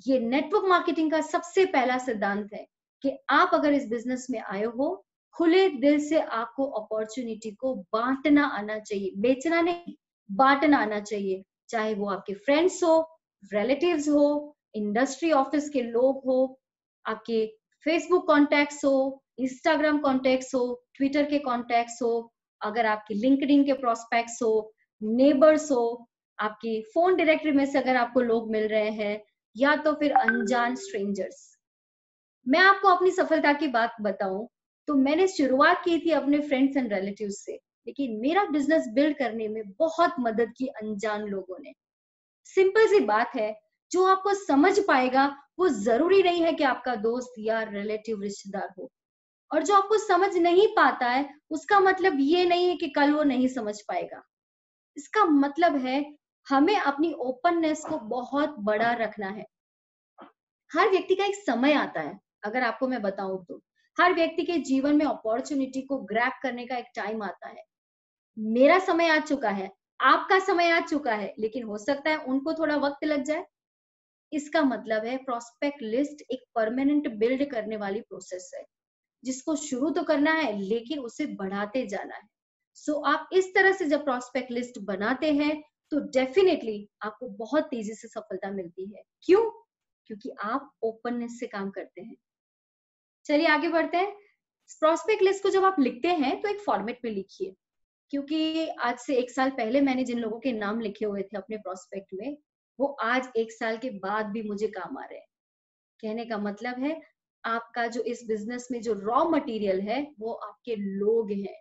ये नेटवर्क मार्केटिंग का सबसे पहला सिद्धांत है कि आप अगर इस बिजनेस में आए हो, खुले दिल से आपको अपॉर्चुनिटी को बांटना आना चाहिए, बेचना नहीं, बांटना आना चाहिए। चाहे वो आपके फ्रेंड्स हो, रिलेटिव्स हो, इंडस्ट्री ऑफिस के लोग हो, आपके फेसबुक कॉन्टैक्ट्स हो, इंस्टाग्राम कॉन्टैक्ट्स हो, ट्विटर के कॉन्टैक्ट्स हो, अगर आपके लिंक्डइन के प्रोस्पेक्ट्स हो, नेबर्स हो, आपकी फोन डायरेक्टरी में से अगर आपको लोग मिल रहे हैं, या तो फिर अनजान स्ट्रेंजर्स। मैं आपको अपनी सफलता की बात बताऊं तो मैंने शुरुआत की थी अपने फ्रेंड्स एंड रिलेटिव्स से, लेकिन मेरा बिजनेस बिल्ड करने में बहुत मदद की अनजान लोगों ने। सिंपल सी बात है, जो आपको समझ पाएगा वो जरूरी नहीं है कि आपका दोस्त या रिलेटिव रिश्तेदार हो, और जो आपको समझ नहीं पाता है उसका मतलब ये नहीं है कि कल वो नहीं समझ पाएगा। इसका मतलब है हमें अपनी ओपननेस को बहुत बड़ा रखना है। हर व्यक्ति का एक समय आता है, अगर आपको मैं बताऊं तो हर व्यक्ति के जीवन में अपॉर्चुनिटी को ग्रैब करने का एक टाइम आता है। मेरा समय आ चुका है, आपका समय आ चुका है, लेकिन हो सकता है उनको थोड़ा वक्त लग जाए। इसका मतलब है प्रोस्पेक्ट लिस्ट एक परमानेंट बिल्ड करने वाली प्रोसेस है, जिसको शुरू तो करना है लेकिन उसे बढ़ाते जाना है। सो आप इस तरह से जब प्रोस्पेक्ट लिस्ट बनाते हैं तो डेफिनेटली आपको बहुत तेजी से सफलता मिलती है। क्यों? क्योंकि आप ओपननेस से काम करते हैं। चलिए आगे बढ़ते हैं। प्रोस्पेक्ट लिस्ट को जब आप लिखते हैं तो एक फॉर्मेट में लिखिए, क्योंकि आज से 1 साल पहले मैंने जिन लोगों के नाम लिखे हुए थे अपने प्रोस्पेक्ट में, वो आज 1 साल के बाद भी मुझे काम आ रहे हैं। कहने का मतलब है आपका जो इस बिजनेस में जो रॉ मटेरियल है वो आपके लोग हैं।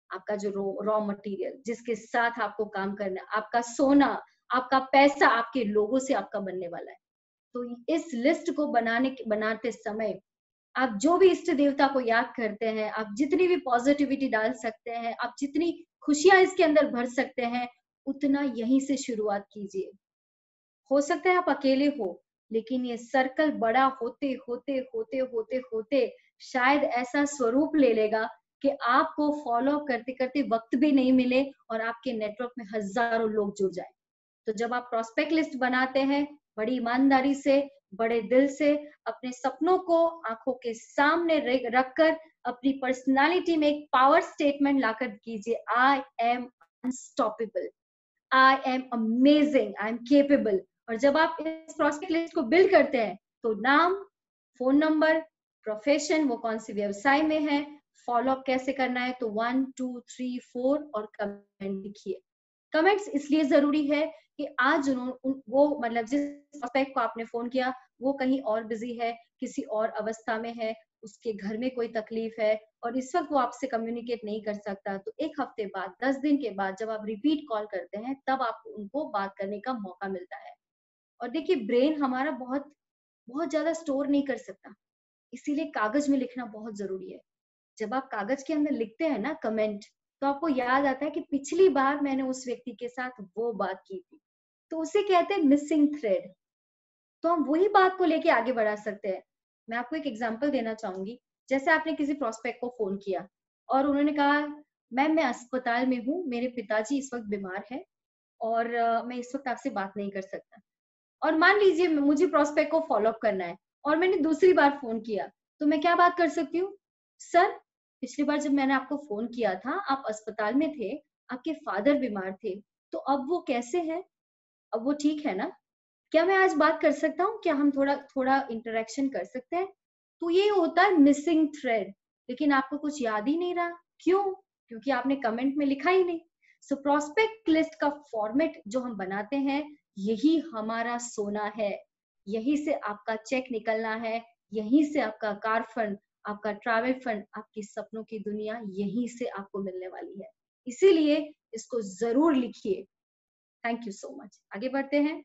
आपका जो रॉ मटेरियल जिसके साथ आपको काम करना है, आपका सोना, आपका पैसा आपके लोगों से आपका बनने वाला है। तो इस लिस्ट को बनाते समय आप जो भी इष्ट देवता को याद करते हैं, आप जितनी भी पॉजिटिविटी डाल सकते हैं, आप जितनी खुशियां इसके अंदर भर सकते हैं, उतना यहीं से शुरुआत कीजिए। हो सकता है आप अकेले हो, लेकिन ये सर्कल बड़ा होते होते होते होते होते शायद ऐसा स्वरूप ले लेगा कि आपको फॉलो करते करते वक्त भी नहीं मिले और आपके नेटवर्क में हजारों लोग जुड़ जाए। तो जब आप प्रोस्पेक्ट लिस्ट बनाते हैं, बड़ी ईमानदारी से, बड़े दिल से अपने सपनों को आंखों के सामने रखकर अपनी पर्सनालिटी में एक पावर स्टेटमेंट लाकर कीजिए, I am unstoppable, I am amazing, I am capable. और जब आप इस प्रोस्पेक्ट लिस्ट को बिल्ड करते हैं तो नाम, फोन नंबर, प्रोफेशन, वो कौन सी व्यवसाय में है, फॉलो अप कैसे करना है, तो 1 2 3 4 और कमेंट लिखिए। कमेंट्स इसलिए जरूरी है कि आज वो मतलब जिस प्रोस्पेक्ट को आपने फोन किया वो कहीं और बिजी है, किसी और अवस्था में है, उसके घर में कोई तकलीफ है और इस वक्त वो आपसे कम्युनिकेट नहीं कर सकता, तो एक हफ्ते बाद, 10 दिन के बाद जब आप रिपीट कॉल करते हैं तब आपको उनको बात करने का मौका मिलता है। और देखिए ब्रेन हमारा बहुत बहुत ज्यादा स्टोर नहीं कर सकता, इसीलिए कागज में लिखना बहुत जरूरी है। जब आप कागज के अंदर लिखते हैं ना कमेंट, तो आपको याद आता है कि पिछली बार मैंने उस व्यक्ति के साथ वो बात की थी, तो उसे कहते हैं मिसिंग थ्रेड। तो हम वही बात को लेके आगे बढ़ा सकते हैं। मैं आपको एक एग्जांपल देना चाहूंगी। जैसे आपने किसी प्रोस्पेक्ट को फोन किया और उन्होंने कहा, मैम मैं अस्पताल में हूँ, मेरे पिताजी इस वक्त बीमार है और मैं इस वक्त आपसे बात नहीं कर सकता। और मान लीजिए मुझे प्रोस्पेक्ट को फॉलो अप करना है और मैंने दूसरी बार फोन किया, तो मैं क्या बात कर सकती हूँ, सर पिछली बार जब मैंने आपको फोन किया था आप अस्पताल में थे, आपके फादर बीमार थे, तो अब वो कैसे हैं, अब वो ठीक है ना, क्या मैं आज बात कर सकता हूँ, क्या हम थोड़ा थोड़ा इंटरेक्शन कर सकते हैं। तो ये होता है मिसिंग थ्रेड, लेकिन आपको कुछ याद ही नहीं रहा, क्यों, क्योंकि आपने कमेंट में लिखा ही नहीं। सो प्रोस्पेक्ट लिस्ट का फॉर्मेट जो हम बनाते हैं, यही हमारा सोना है, यही से आपका चेक निकलना है, यहीं से आपका कार फंड, आपका ट्रैवल फंड, आपकी सपनों की दुनिया यहीं से आपको मिलने वाली है। इसीलिए इसको जरूर लिखिए। Thank you so much. आगे बढ़ते हैं।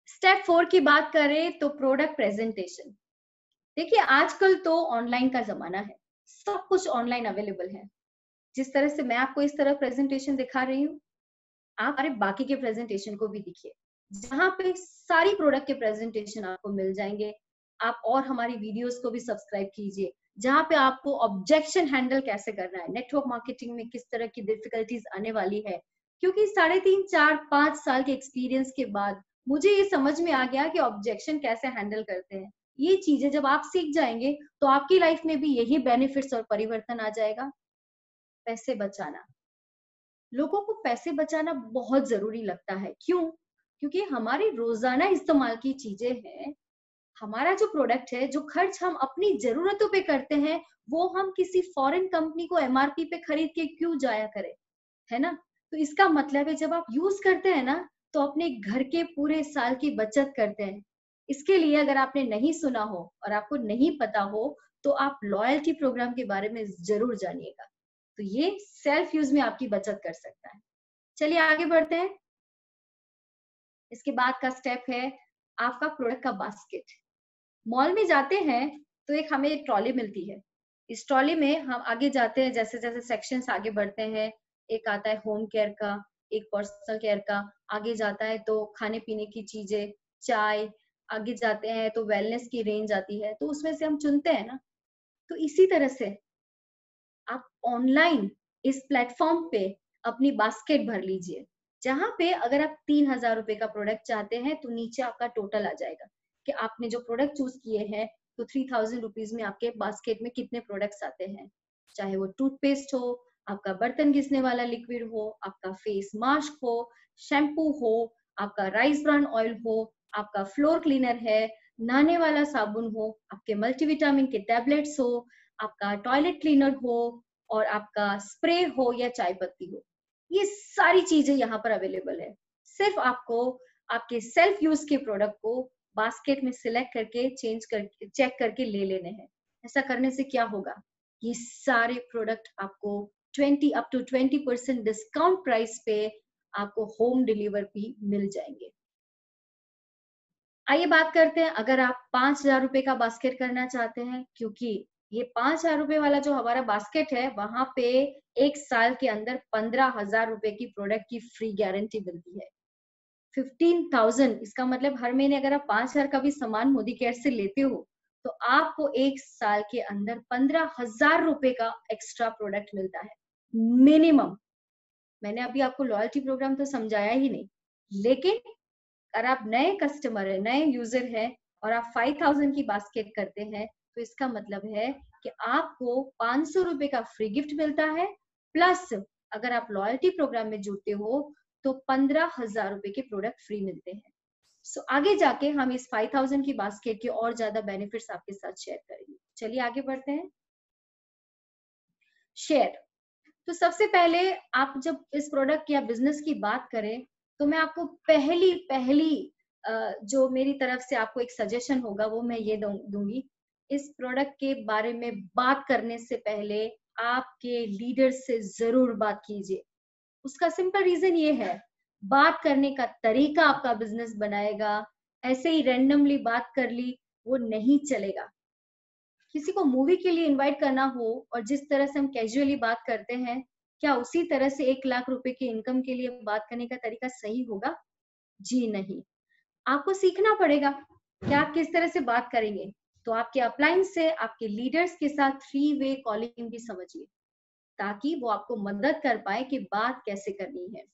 स्टेप 4 की बात करें तो प्रोडक्ट प्रेजेंटेशन। देखिए आजकल तो ऑनलाइन का जमाना है, सब कुछ ऑनलाइन अवेलेबल है। जिस तरह से मैं आपको इस तरह प्रेजेंटेशन दिखा रही हूँ, आप अरे बाकी के प्रेजेंटेशन को भी दिखिए, जहाँ पे सारी प्रोडक्ट के प्रेजेंटेशन आपको मिल जाएंगे। आप और हमारी वीडियोस को भी सब्सक्राइब कीजिए, जहाँ पे आपको ऑब्जेक्शन हैंडल कैसे करना है, नेटवर्क मार्केटिंग में किस तरह की डिफिकल्टीज आने वाली है। क्योंकि 3.5 4 5 साल के एक्सपीरियंस के बाद मुझे ये समझ में आ गया कि ऑब्जेक्शन कैसे हैंडल करते हैं। ये चीजें जब आप सीख जाएंगे तो आपकी लाइफ में भी यही बेनिफिट्स और परिवर्तन आ जाएगा। पैसे बचाना, लोगों को पैसे बचाना बहुत जरूरी लगता है, क्यों, क्योंकि हमारी रोजाना इस्तेमाल की चीजें हैं, हमारा जो प्रोडक्ट है, जो खर्च हम अपनी जरूरतों पे करते हैं, वो हम किसी फॉरेन कंपनी को एमआरपी पे खरीद के क्यों जाया करें, है ना। तो इसका मतलब है जब आप यूज करते हैं ना, तो अपने घर के पूरे साल की बचत करते हैं। इसके लिए अगर आपने नहीं सुना हो और आपको नहीं पता हो, तो आप लॉयल्टी प्रोग्राम के बारे में जरूर जानिएगा। तो ये सेल्फ यूज में आपकी बचत कर सकता है। चलिए आगे बढ़ते हैं। इसके बाद का स्टेप है आपका प्रोडक्ट का बास्केट। मॉल में जाते हैं तो एक हमें एक ट्रॉली मिलती है, इस ट्रॉली में हम आगे जाते हैं, जैसे जैसे सेक्शंस आगे बढ़ते हैं, एक आता है होम केयर का, एक पर्सनल केयर का, आगे जाता है तो खाने पीने की चीजें, चाय, आगे जाते हैं तो वेलनेस की रेंज आती है, तो उसमें से हम चुनते हैं ना। तो इसी तरह से आप ऑनलाइन इस प्लेटफॉर्म पे अपनी बास्केट भर लीजिए, जहां पे अगर आप 3,000 रुपए का प्रोडक्ट चाहते हैं तो नीचे आपका टोटल आ जाएगा कि आपने जो प्रोडक्ट चूज किए हैं, तो 3,000 रुपीज में आपके बास्केट में कितने प्रोडक्ट्स आते हैं। चाहे वो टूथपेस्ट हो, आपका बर्तन घिसने वाला लिक्विड हो, आपका फेस मास्क हो, शैम्पू हो, आपका राइस ब्रान ऑयल हो, आपका फ्लोर क्लीनर है, नहाने वाला साबुन हो, आपके मल्टीविटामिन के टैबलेट्स हो, आपका टॉयलेट क्लीनर हो, और आपका स्प्रे हो या चाय पत्ती हो, ये सारी चीजें यहाँ पर अवेलेबल है। सिर्फ आपको आपके सेल्फ यूज के प्रोडक्ट को बास्केट में सिलेक्ट करके चेंज करके चेक करके ले लेने हैं। ऐसा करने से क्या होगा, ये सारे प्रोडक्ट आपको 20% डिस्काउंट प्राइस पे आपको होम डिलीवर भी मिल जाएंगे। आइए बात करते हैं, अगर आप 5,000 रुपए का बास्केट करना चाहते हैं, क्योंकि ये 5,000 रुपए वाला जो हमारा बास्केट है, वहां पे 1 साल के अंदर 15,000 रुपए की प्रोडक्ट की फ्री गारंटी मिलती है। 15,000, इसका मतलब हर महीने अगर आप 5,000 का भी सामान मोदी केयर से लेते हो, तो आपको 1 साल के अंदर 15,000 रुपए का एक्स्ट्रा प्रोडक्ट मिलता है मिनिमम। मैंने अभी आपको लॉयल्टी प्रोग्राम तो समझाया ही नहीं, लेकिन अगर आप नए कस्टमर है, नए यूजर है और आप 5,000 की बास्केट करते हैं, तो इसका मतलब है कि आपको 500 रुपए का फ्री गिफ्ट मिलता है, प्लस अगर आप लॉयल्टी प्रोग्राम में जुड़ते हो तो 15,000 रुपए के प्रोडक्ट फ्री मिलते हैं। सो आगे जाके हम इस 5,000 की बास्केट के और ज्यादा बेनिफिट्स आपके साथ शेयर करेंगे। चलिए आगे बढ़ते हैं। शेयर, तो सबसे पहले आप जब इस प्रोडक्ट या बिजनेस की बात करें, तो मैं आपको पहली पहली जो मेरी तरफ से आपको एक सजेशन होगा वो मैं ये दूंगी, इस प्रोडक्ट के बारे में बात करने से पहले आपके लीडर से जरूर बात कीजिए। उसका सिंपल रीजन ये है, बात करने का तरीका आपका बिजनेस बनाएगा। ऐसे ही रैंडमली बात कर ली वो नहीं चलेगा। किसी को मूवी के लिए इनवाइट करना हो और जिस तरह से हम कैजुअली बात करते हैं, क्या उसी तरह से 1 लाख रुपए के इनकम के लिए बात करने का तरीका सही होगा? जी नहीं। आपको सीखना पड़ेगा कि आप किस तरह से बात करेंगे। तो आपके अपलाइन से आपके लीडर्स के साथ 3 वे कॉलिंग भी समझिए, ताकि वो आपको मदद कर पाए कि बात कैसे करनी है।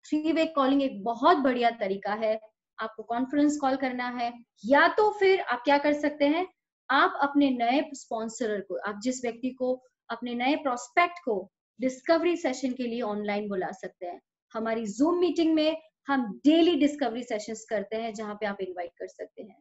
3 वे कॉलिंग एक बहुत बढ़िया तरीका है। आपको कॉन्फ्रेंस कॉल करना है, या तो फिर आप क्या कर सकते हैं, आप अपने नए स्पॉन्सर को, आप जिस व्यक्ति को, अपने नए प्रोस्पेक्ट को डिस्कवरी सेशन के लिए ऑनलाइन बुला सकते हैं। हमारी जूम मीटिंग में हम डेली डिस्कवरी सेशंस करते हैं, जहां पे आप इनवाइट कर सकते हैं।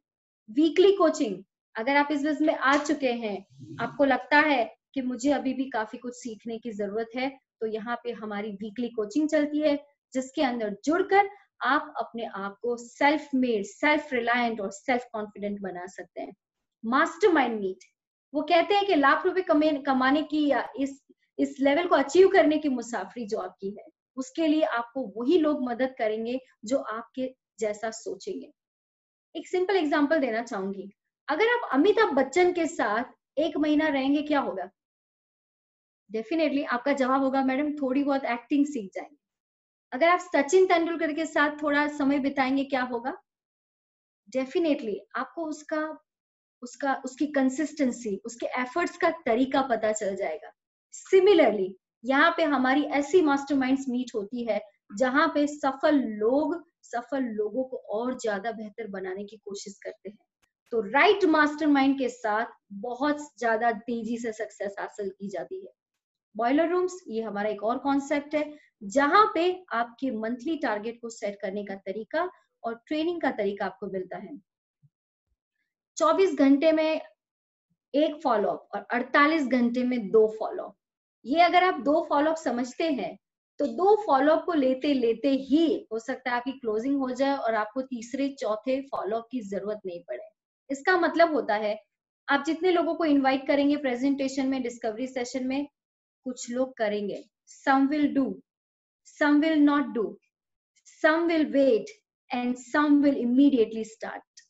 वीकली कोचिंग, अगर आप इस बिजनेस में आ चुके हैं, आपको लगता है कि मुझे अभी भी काफी कुछ सीखने की जरूरत है, तो यहाँ पे हमारी वीकली कोचिंग चलती है, जिसके अंदर जुड़कर आप अपने आप को सेल्फ मेड, सेल्फ रिलायंट और सेल्फ कॉन्फिडेंट बना सकते हैं। मास्टरमाइंड मीट, वो कहते हैं कि लाख रुपए कमाने की या इस लेवल को अचीव करने की मुसाफरी जो आपकी है, उसके लिए आपको वही लोग मदद करेंगे जो आपके जैसा सोचेंगे। एक सिंपल एग्जांपल देना चाहूंगी, अगर आप अमिताभ बच्चन के साथ 1 महीना रहेंगे, क्या होगा? डेफिनेटली आपका जवाब होगा, मैडम थोड़ी बहुत एक्टिंग सीख जाएंगे। अगर आप सचिन तेंदुलकर के साथ थोड़ा समय बिताएंगे, क्या होगा? डेफिनेटली आपको उसका उसका उसकी कंसिस्टेंसी, उसके एफर्ट्स का तरीका पता चल जाएगा। सिमिलरली यहाँ पे हमारी ऐसी मास्टरमाइंड्स मीट होती है, जहां पे सफल लोगों को और ज्यादा बेहतर बनाने की कोशिश करते हैं। तो राइट मास्टरमाइंड के साथ बहुत ज्यादा तेजी से सक्सेस हासिल की जाती है। बॉयलर रूम्स, ये हमारा एक और कॉन्सेप्ट है, जहां पे आपके मंथली टारगेट को सेट करने का तरीका और ट्रेनिंग का तरीका आपको मिलता है। 24 घंटे में 1 फॉलोअप और 48 घंटे में 2 फॉलोअप। ये अगर आप 2 फॉलोअप समझते हैं, तो 2 फॉलोअप को लेते लेते ही हो सकता है आपकी क्लोजिंग हो जाए और आपको तीसरे चौथे फॉलोअप की जरूरत नहीं पड़े। इसका मतलब होता है, आप जितने लोगों को इनवाइट करेंगे प्रेजेंटेशन में, डिस्कवरी सेशन में, कुछ लोग करेंगे, some will do, some will not do, some will wait and some will immediately start,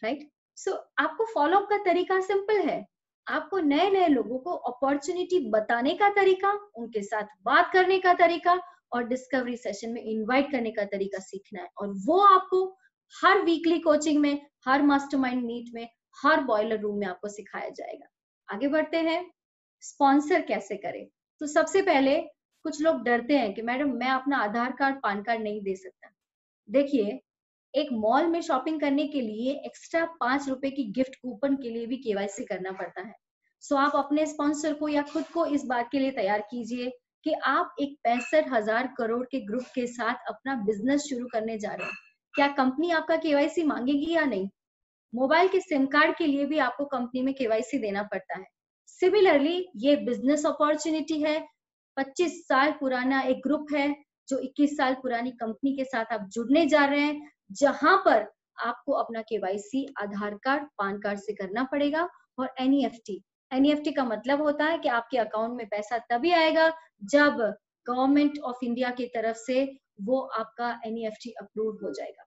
right? So आपको फॉलो अप का तरीका सिंपल है, आपको नए नए लोगों को अपॉर्चुनिटी बताने का तरीका, उनके साथ बात करने का तरीका और डिस्कवरी सेशन में इनवाइट करने का तरीका सीखना है, और वो आपको हर वीकली कोचिंग में, हर मास्टरमाइंड मीट में, हर बॉयलर रूम में आपको सिखाया जाएगा। आगे बढ़ते हैं, स्पॉन्सर कैसे करें। तो सबसे पहले कुछ लोग डरते हैं कि मैडम मैं अपना आधार कार्ड, पैन कार्ड नहीं दे सकता। देखिए, एक मॉल में शॉपिंग करने के लिए एक्स्ट्रा 5 रुपए की गिफ्ट कूपन के लिए भी केवाईसी करना पड़ता है। सो आप अपने स्पॉन्सर को या खुद को इस बात के लिए तैयार कीजिए कि आप एक 65,000 करोड़ के ग्रुप के साथ अपना बिजनेस शुरू करने जा रहे हैं। क्या कंपनी आपका केवाईसी मांगेगी या नहीं? मोबाइल के सिम कार्ड के लिए भी आपको कंपनी में केवाईसी देना पड़ता है। सिमिलरली ये बिजनेस अपॉर्चुनिटी है, 25 साल पुराना एक ग्रुप है, जो 21 साल पुरानी कंपनी के साथ आप जुड़ने जा रहे हैं, जहां पर आपको अपना केवाईसी आधार कार्ड, पैन कार्ड से करना पड़ेगा। और एनईएफटी का मतलब होता है कि आपके अकाउंट में पैसा तभी आएगा जब गवर्नमेंट ऑफ इंडिया की तरफ से वो आपका एनईएफटी अप्रूव हो जाएगा।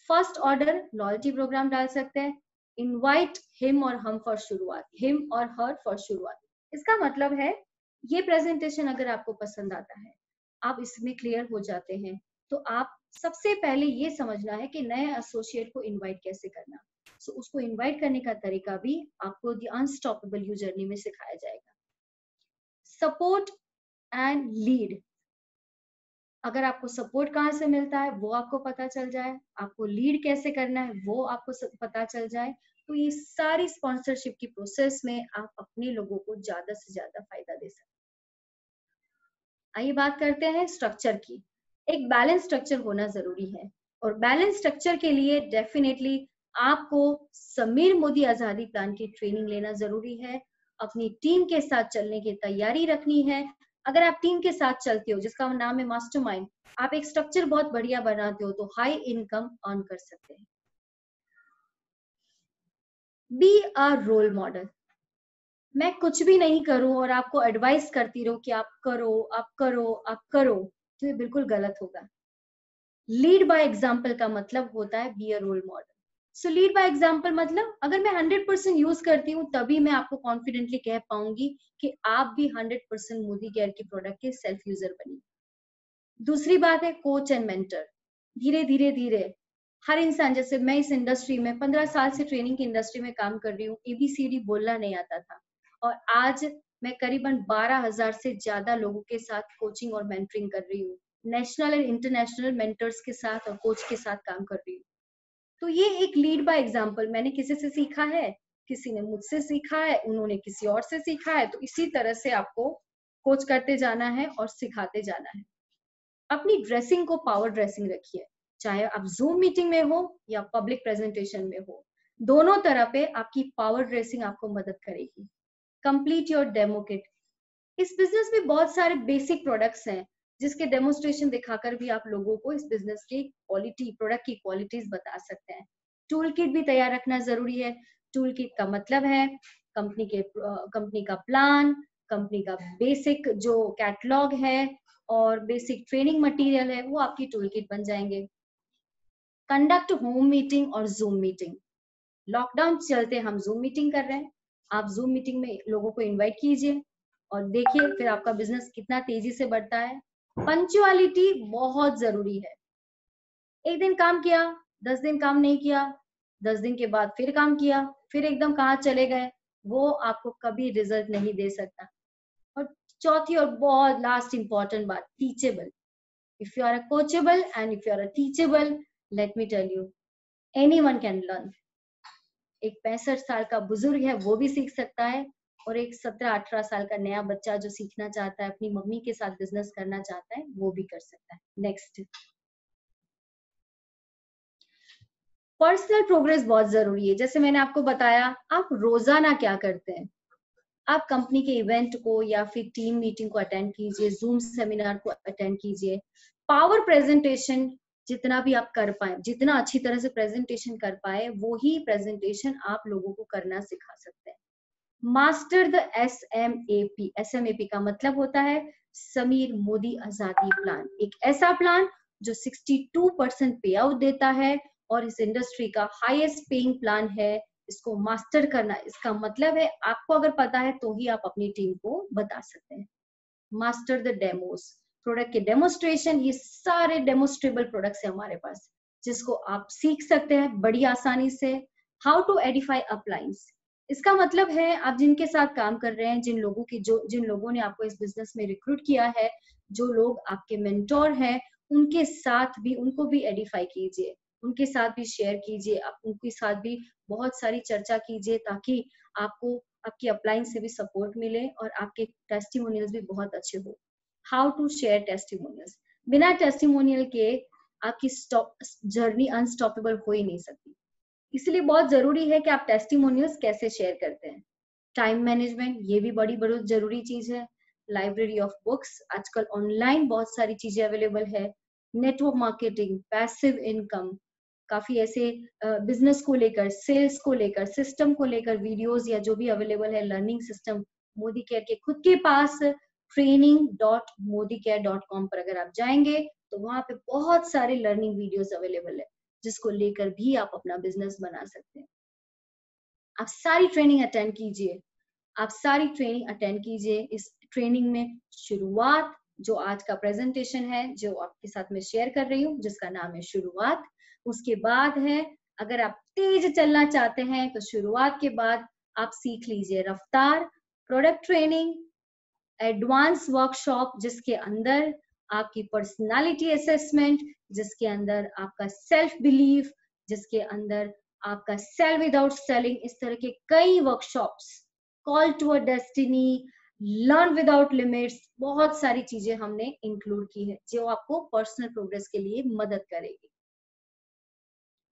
फर्स्ट ऑर्डर लॉयल्टी प्रोग्राम डाल सकते हैं, इनवाइट हिम और हम फॉर शुरुआत, हिम और हर फॉर शुरुआत। इसका मतलब है ये प्रेजेंटेशन अगर आपको पसंद आता है, आप इसमें क्लियर हो जाते हैं, तो आप सबसे पहले ये समझना है कि नए एसोसिएट को इनवाइट कैसे करना। सो उसको इनवाइट करने का तरीका भी आपको द अनस्टॉपेबल यू जर्नी में सिखाया जाएगा। सपोर्ट एंड लीड, अगर आपको सपोर्ट कहाँ से मिलता है वो आपको पता चल जाए, आपको लीड कैसे करना है वो आपको पता चल जाए, तो ये सारी स्पॉन्सरशिप की प्रोसेस में आप अपने लोगों को ज्यादा से ज्यादा फायदा दे सकते हैं। आइए बात करते हैं स्ट्रक्चर की। एक बैलेंस स्ट्रक्चर होना जरूरी है, और बैलेंस स्ट्रक्चर के लिए डेफिनेटली आपको समीर मोदी आजादी प्लान की ट्रेनिंग लेना जरूरी है, अपनी टीम के साथ चलने की तैयारी रखनी है। अगर आप टीम के साथ चलते हो, जिसका नाम है मास्टरमाइंड, आप एक स्ट्रक्चर बहुत बढ़िया बनाते हो, तो हाई इनकम अर्न कर सकते हैं। Be a role model. मैं कुछ भी नहीं करूं और आपको एडवाइस करती रहूं कि आप करो आप करो आप करो, तो ये बिल्कुल गलत होगा। लीड बाय एग्जाम्पल का मतलब होता है be a role model. So lead by example मतलब अगर मैं 100% यूज करती हूँ, तभी मैं आपको कॉन्फिडेंटली कह पाऊंगी कि आप भी 100% मोदी केयर के प्रोडक्ट के सेल्फ यूजर बनिए। दूसरी बात है कोच एंड मेंटर। धीरे धीरे धीरे हर इंसान, जैसे मैं इस इंडस्ट्री में 15 साल से ट्रेनिंग की इंडस्ट्री में काम कर रही हूँ, एबीसीडी बोलना नहीं आता था, और आज मैं करीबन 12,000 से ज्यादा लोगों के साथ कोचिंग और मेंटरिंग कर रही हूँ, नेशनल एंड इंटरनेशनल मेंटर्स के साथ और कोच के साथ काम कर रही हूँ। तो ये एक लीड बाय एग्जाम्पल, मैंने किसी से सीखा है, किसी ने मुझसे सीखा है, उन्होंने किसी और से सीखा है, तो इसी तरह से आपको कोच करते जाना है और सिखाते जाना है। अपनी ड्रेसिंग को पावर ड्रेसिंग रखिए, चाहे आप जूम मीटिंग में हो या पब्लिक प्रेजेंटेशन में हो, दोनों तरह पे आपकी पावर ड्रेसिंग आपको मदद करेगी। Complete your demo kit. इस बिजनेस में बहुत सारे बेसिक प्रोडक्ट्स हैं, जिसके डेमोस्ट्रेशन दिखाकर भी आप लोगों को इस बिजनेस की क्वालिटी, प्रोडक्ट की क्वालिटीज बता सकते हैं। टूल किट भी तैयार रखना जरूरी है। टूल किट का मतलब है कंपनी का प्लान, कंपनी का बेसिक जो कैटलॉग है और बेसिक ट्रेनिंग मटेरियल है, वो आपकी टूल किट बन जाएंगे। कंडक्ट होम मीटिंग और जूम मीटिंग। लॉकडाउन चलते हम जूम मीटिंग कर रहे हैं, आप जूम मीटिंग में लोगों को इनवाइट कीजिए और देखिए फिर आपका बिजनेस कितना तेजी से बढ़ता है। पंक्चुअलिटी बहुत जरूरी है। एक दिन काम किया, 10 दिन काम नहीं किया, 10 दिन के बाद फिर काम किया, फिर एकदम कहाँ चले गए, वो आपको कभी रिजल्ट नहीं दे सकता। और चौथी और बहुत लास्ट इंपॉर्टेंट बात, teachable. If you are a coachable and if you are a teachable, let me tell you, anyone can learn. एक 65 साल का बुजुर्ग है वो भी सीख सकता है, और एक 17-18 साल का नया बच्चा जो सीखना चाहता है, अपनी मम्मी के साथ बिजनेस करना चाहता है, वो भी कर सकता है। नेक्स्ट, पर्सनल प्रोग्रेस बहुत जरूरी है। जैसे मैंने आपको बताया, आप रोजाना क्या करते हैं, आप कंपनी के इवेंट को या फिर टीम मीटिंग को अटेंड कीजिए, जूम सेमिनार को अटेंड कीजिए। पावर प्रेजेंटेशन जितना भी आप कर पाए, जितना अच्छी तरह से प्रेजेंटेशन कर पाए, वो ही प्रेजेंटेशन आप लोगों को करना सिखा सकते हैं। Master the SMAP। SMAP का मतलब होता है समीर मोदी आजादी प्लान। एक ऐसा प्लान जो 62% पे आउट देता है और इस इंडस्ट्री का हाईएस्ट पेइंग प्लान है। इसको मास्टर करना, इसका मतलब है आपको अगर पता है तो ही आप अपनी टीम को बता सकते हैं। मास्टर द डेमोस, प्रोडक्ट के डेमोस्ट्रेशन, ये सारे डेमोस्ट्रेबल प्रोडक्ट्स है हमारे पास, जिसको आप सीख सकते हैं बड़ी आसानी से। हाउ टू एडिफाई अपलाइंस, इसका मतलब है आप जिनके साथ काम कर रहे हैं, जिन लोगों ने आपको इस बिजनेस में रिक्रूट किया है, जो लोग आपके मेंटोर हैं, उनके साथ भी, उनको भी एडिफाई कीजिए, उनके साथ भी शेयर कीजिए, आप उनके साथ भी बहुत सारी चर्चा कीजिए, ताकि आपको आपकी अपलाइन से भी सपोर्ट मिले और आपके टेस्टिमोनियल्स भी बहुत अच्छे हो। हाउ टू शेयर टेस्टिमोनियल्स, बिना टेस्टिमोनियल के आपकी जर्नी अनस्टॉपेबल हो ही नहीं सकती। इसलिए बहुत जरूरी है कि आप टेस्टिमोनियल्स कैसे शेयर करते हैं। टाइम मैनेजमेंट, ये भी बड़ी जरूरी चीज है। लाइब्रेरी ऑफ बुक्स, आजकल ऑनलाइन बहुत सारी चीजें अवेलेबल है। नेटवर्क मार्केटिंग, पैसिव इनकम, काफी ऐसे बिजनेस को लेकर, सेल्स को लेकर, सिस्टम को लेकर वीडियोस या जो भी अवेलेबल है, लर्निंग सिस्टम मोदी केयर के खुद के पास training.modicare.com पर अगर आप जाएंगे तो वहां पे बहुत सारे लर्निंग वीडियोस अवेलेबल है, जिसको लेकर भी आप अपना बिजनेस बना सकते हैं। आप सारी ट्रेनिंग अटेंड कीजिए, आप सारी ट्रेनिंग अटेंड कीजिए। इस ट्रेनिंग में शुरुआत, जो आज का प्रेजेंटेशन है जो आपके साथ में शेयर कर रही हूँ, जिसका नाम है शुरुआत, उसके बाद है अगर आप तेज चलना चाहते हैं तो शुरुआत के बाद आप सीख लीजिए रफ्तार, प्रोडक्ट ट्रेनिंग, एडवांस वर्कशॉप जिसके अंदर आपकी पर्सनालिटी असेसमेंट, जिसके अंदर आपका सेल्फ बिलीफ, जिसके अंदर आपका सेल विदाउट सेलिंग, इस तरह के कई workshops, call to a destiny, learn without limits, बहुत सारी चीजें हमने इंक्लूड की है जो आपको पर्सनल प्रोग्रेस के लिए मदद करेगी।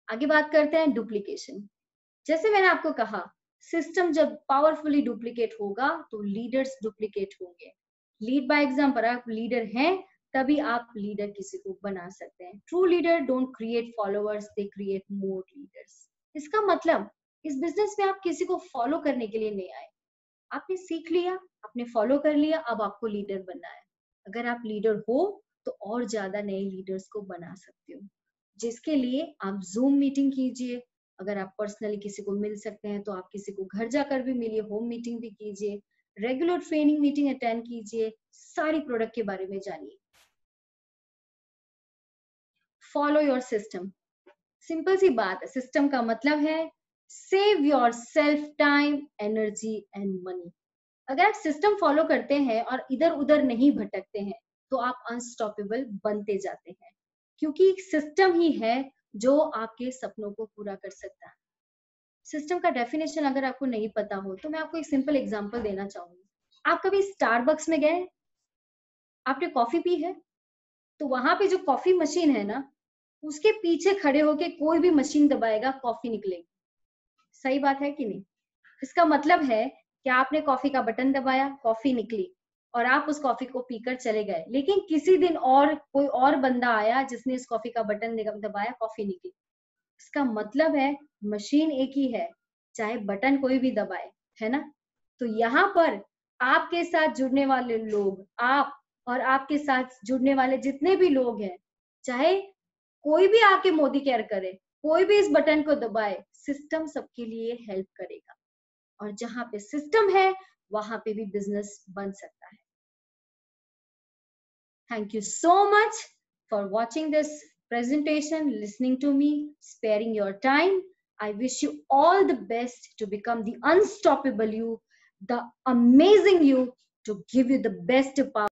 आगे बात करते हैं डुप्लीकेशन। जैसे मैंने आपको कहा, सिस्टम जब पावरफुली डुप्लीकेट होगा तो लीडर्स डुप्लीकेट होंगे। लीड बाय एग्जांपल, आप लीडर हैं तभी आप लीडर किसी को बना सकते हैं। True leader don't create followers, they create more leaders. इसका मतलब इस बिजनेस में आप किसी को फॉलो करने के लिए नहीं आए, आपने सीख लिया, आपने फॉलो कर लिया, अब आपको लीडर बनना है। अगर आप लीडर हो तो और ज्यादा नए लीडर्स को बना सकते हो, जिसके लिए आप जूम मीटिंग कीजिए। अगर आप पर्सनली किसी को मिल सकते हैं तो आप किसी को घर जाकर भी मिलिए, होम मीटिंग भी कीजिए, रेगुलर ट्रेनिंग मीटिंग अटेंड कीजिए, सारी प्रोडक्ट के बारे में जानिए। फॉलो योर सिस्टम, सिंपल सी बात है। सिस्टम का मतलब है save your self time, energy and money. अगर आप सिस्टम फॉलो करते हैं और इधर उधर नहीं भटकते हैं तो आप अनस्टॉपेबल बनते जाते हैं, क्योंकि सिस्टम ही है जो आपके सपनों को पूरा कर सकता है। सिस्टम का डेफिनेशन अगर आपको नहीं पता हो तो मैं आपको एक सिंपल एग्जांपल देना चाहूंगी। आप कभी स्टारबक्स में गए, आपने कॉफी पी है, तो वहां पे जो कॉफी मशीन है ना, उसके पीछे खड़े होके कोई भी मशीन दबाएगा, कॉफी निकलेगी। सही बात है कि नहीं? इसका मतलब है कि आपने कॉफी का बटन दबाया, कॉफी निकली और आप उस कॉफी को पीकर चले गए। लेकिन किसी दिन और कोई और बंदा आया जिसने इस कॉफी का बटन दबाया, कॉफी निकली। इसका मतलब है मशीन एक ही है, चाहे बटन कोई भी दबाए, है ना? तो यहाँ पर आपके साथ जुड़ने वाले लोग, आप और आपके साथ जुड़ने वाले जितने भी लोग हैं, चाहे कोई भी आके मोदी केयर करे, कोई भी इस बटन को दबाए, सिस्टम सबके लिए हेल्प करेगा। और जहां पे सिस्टम है वहां पे भी बिजनेस बन सकता है। Thank you so much for watching this presentation, listening to me, sparing your time. I wish you all the best to become the unstoppable you, the amazing you, to give you the best power.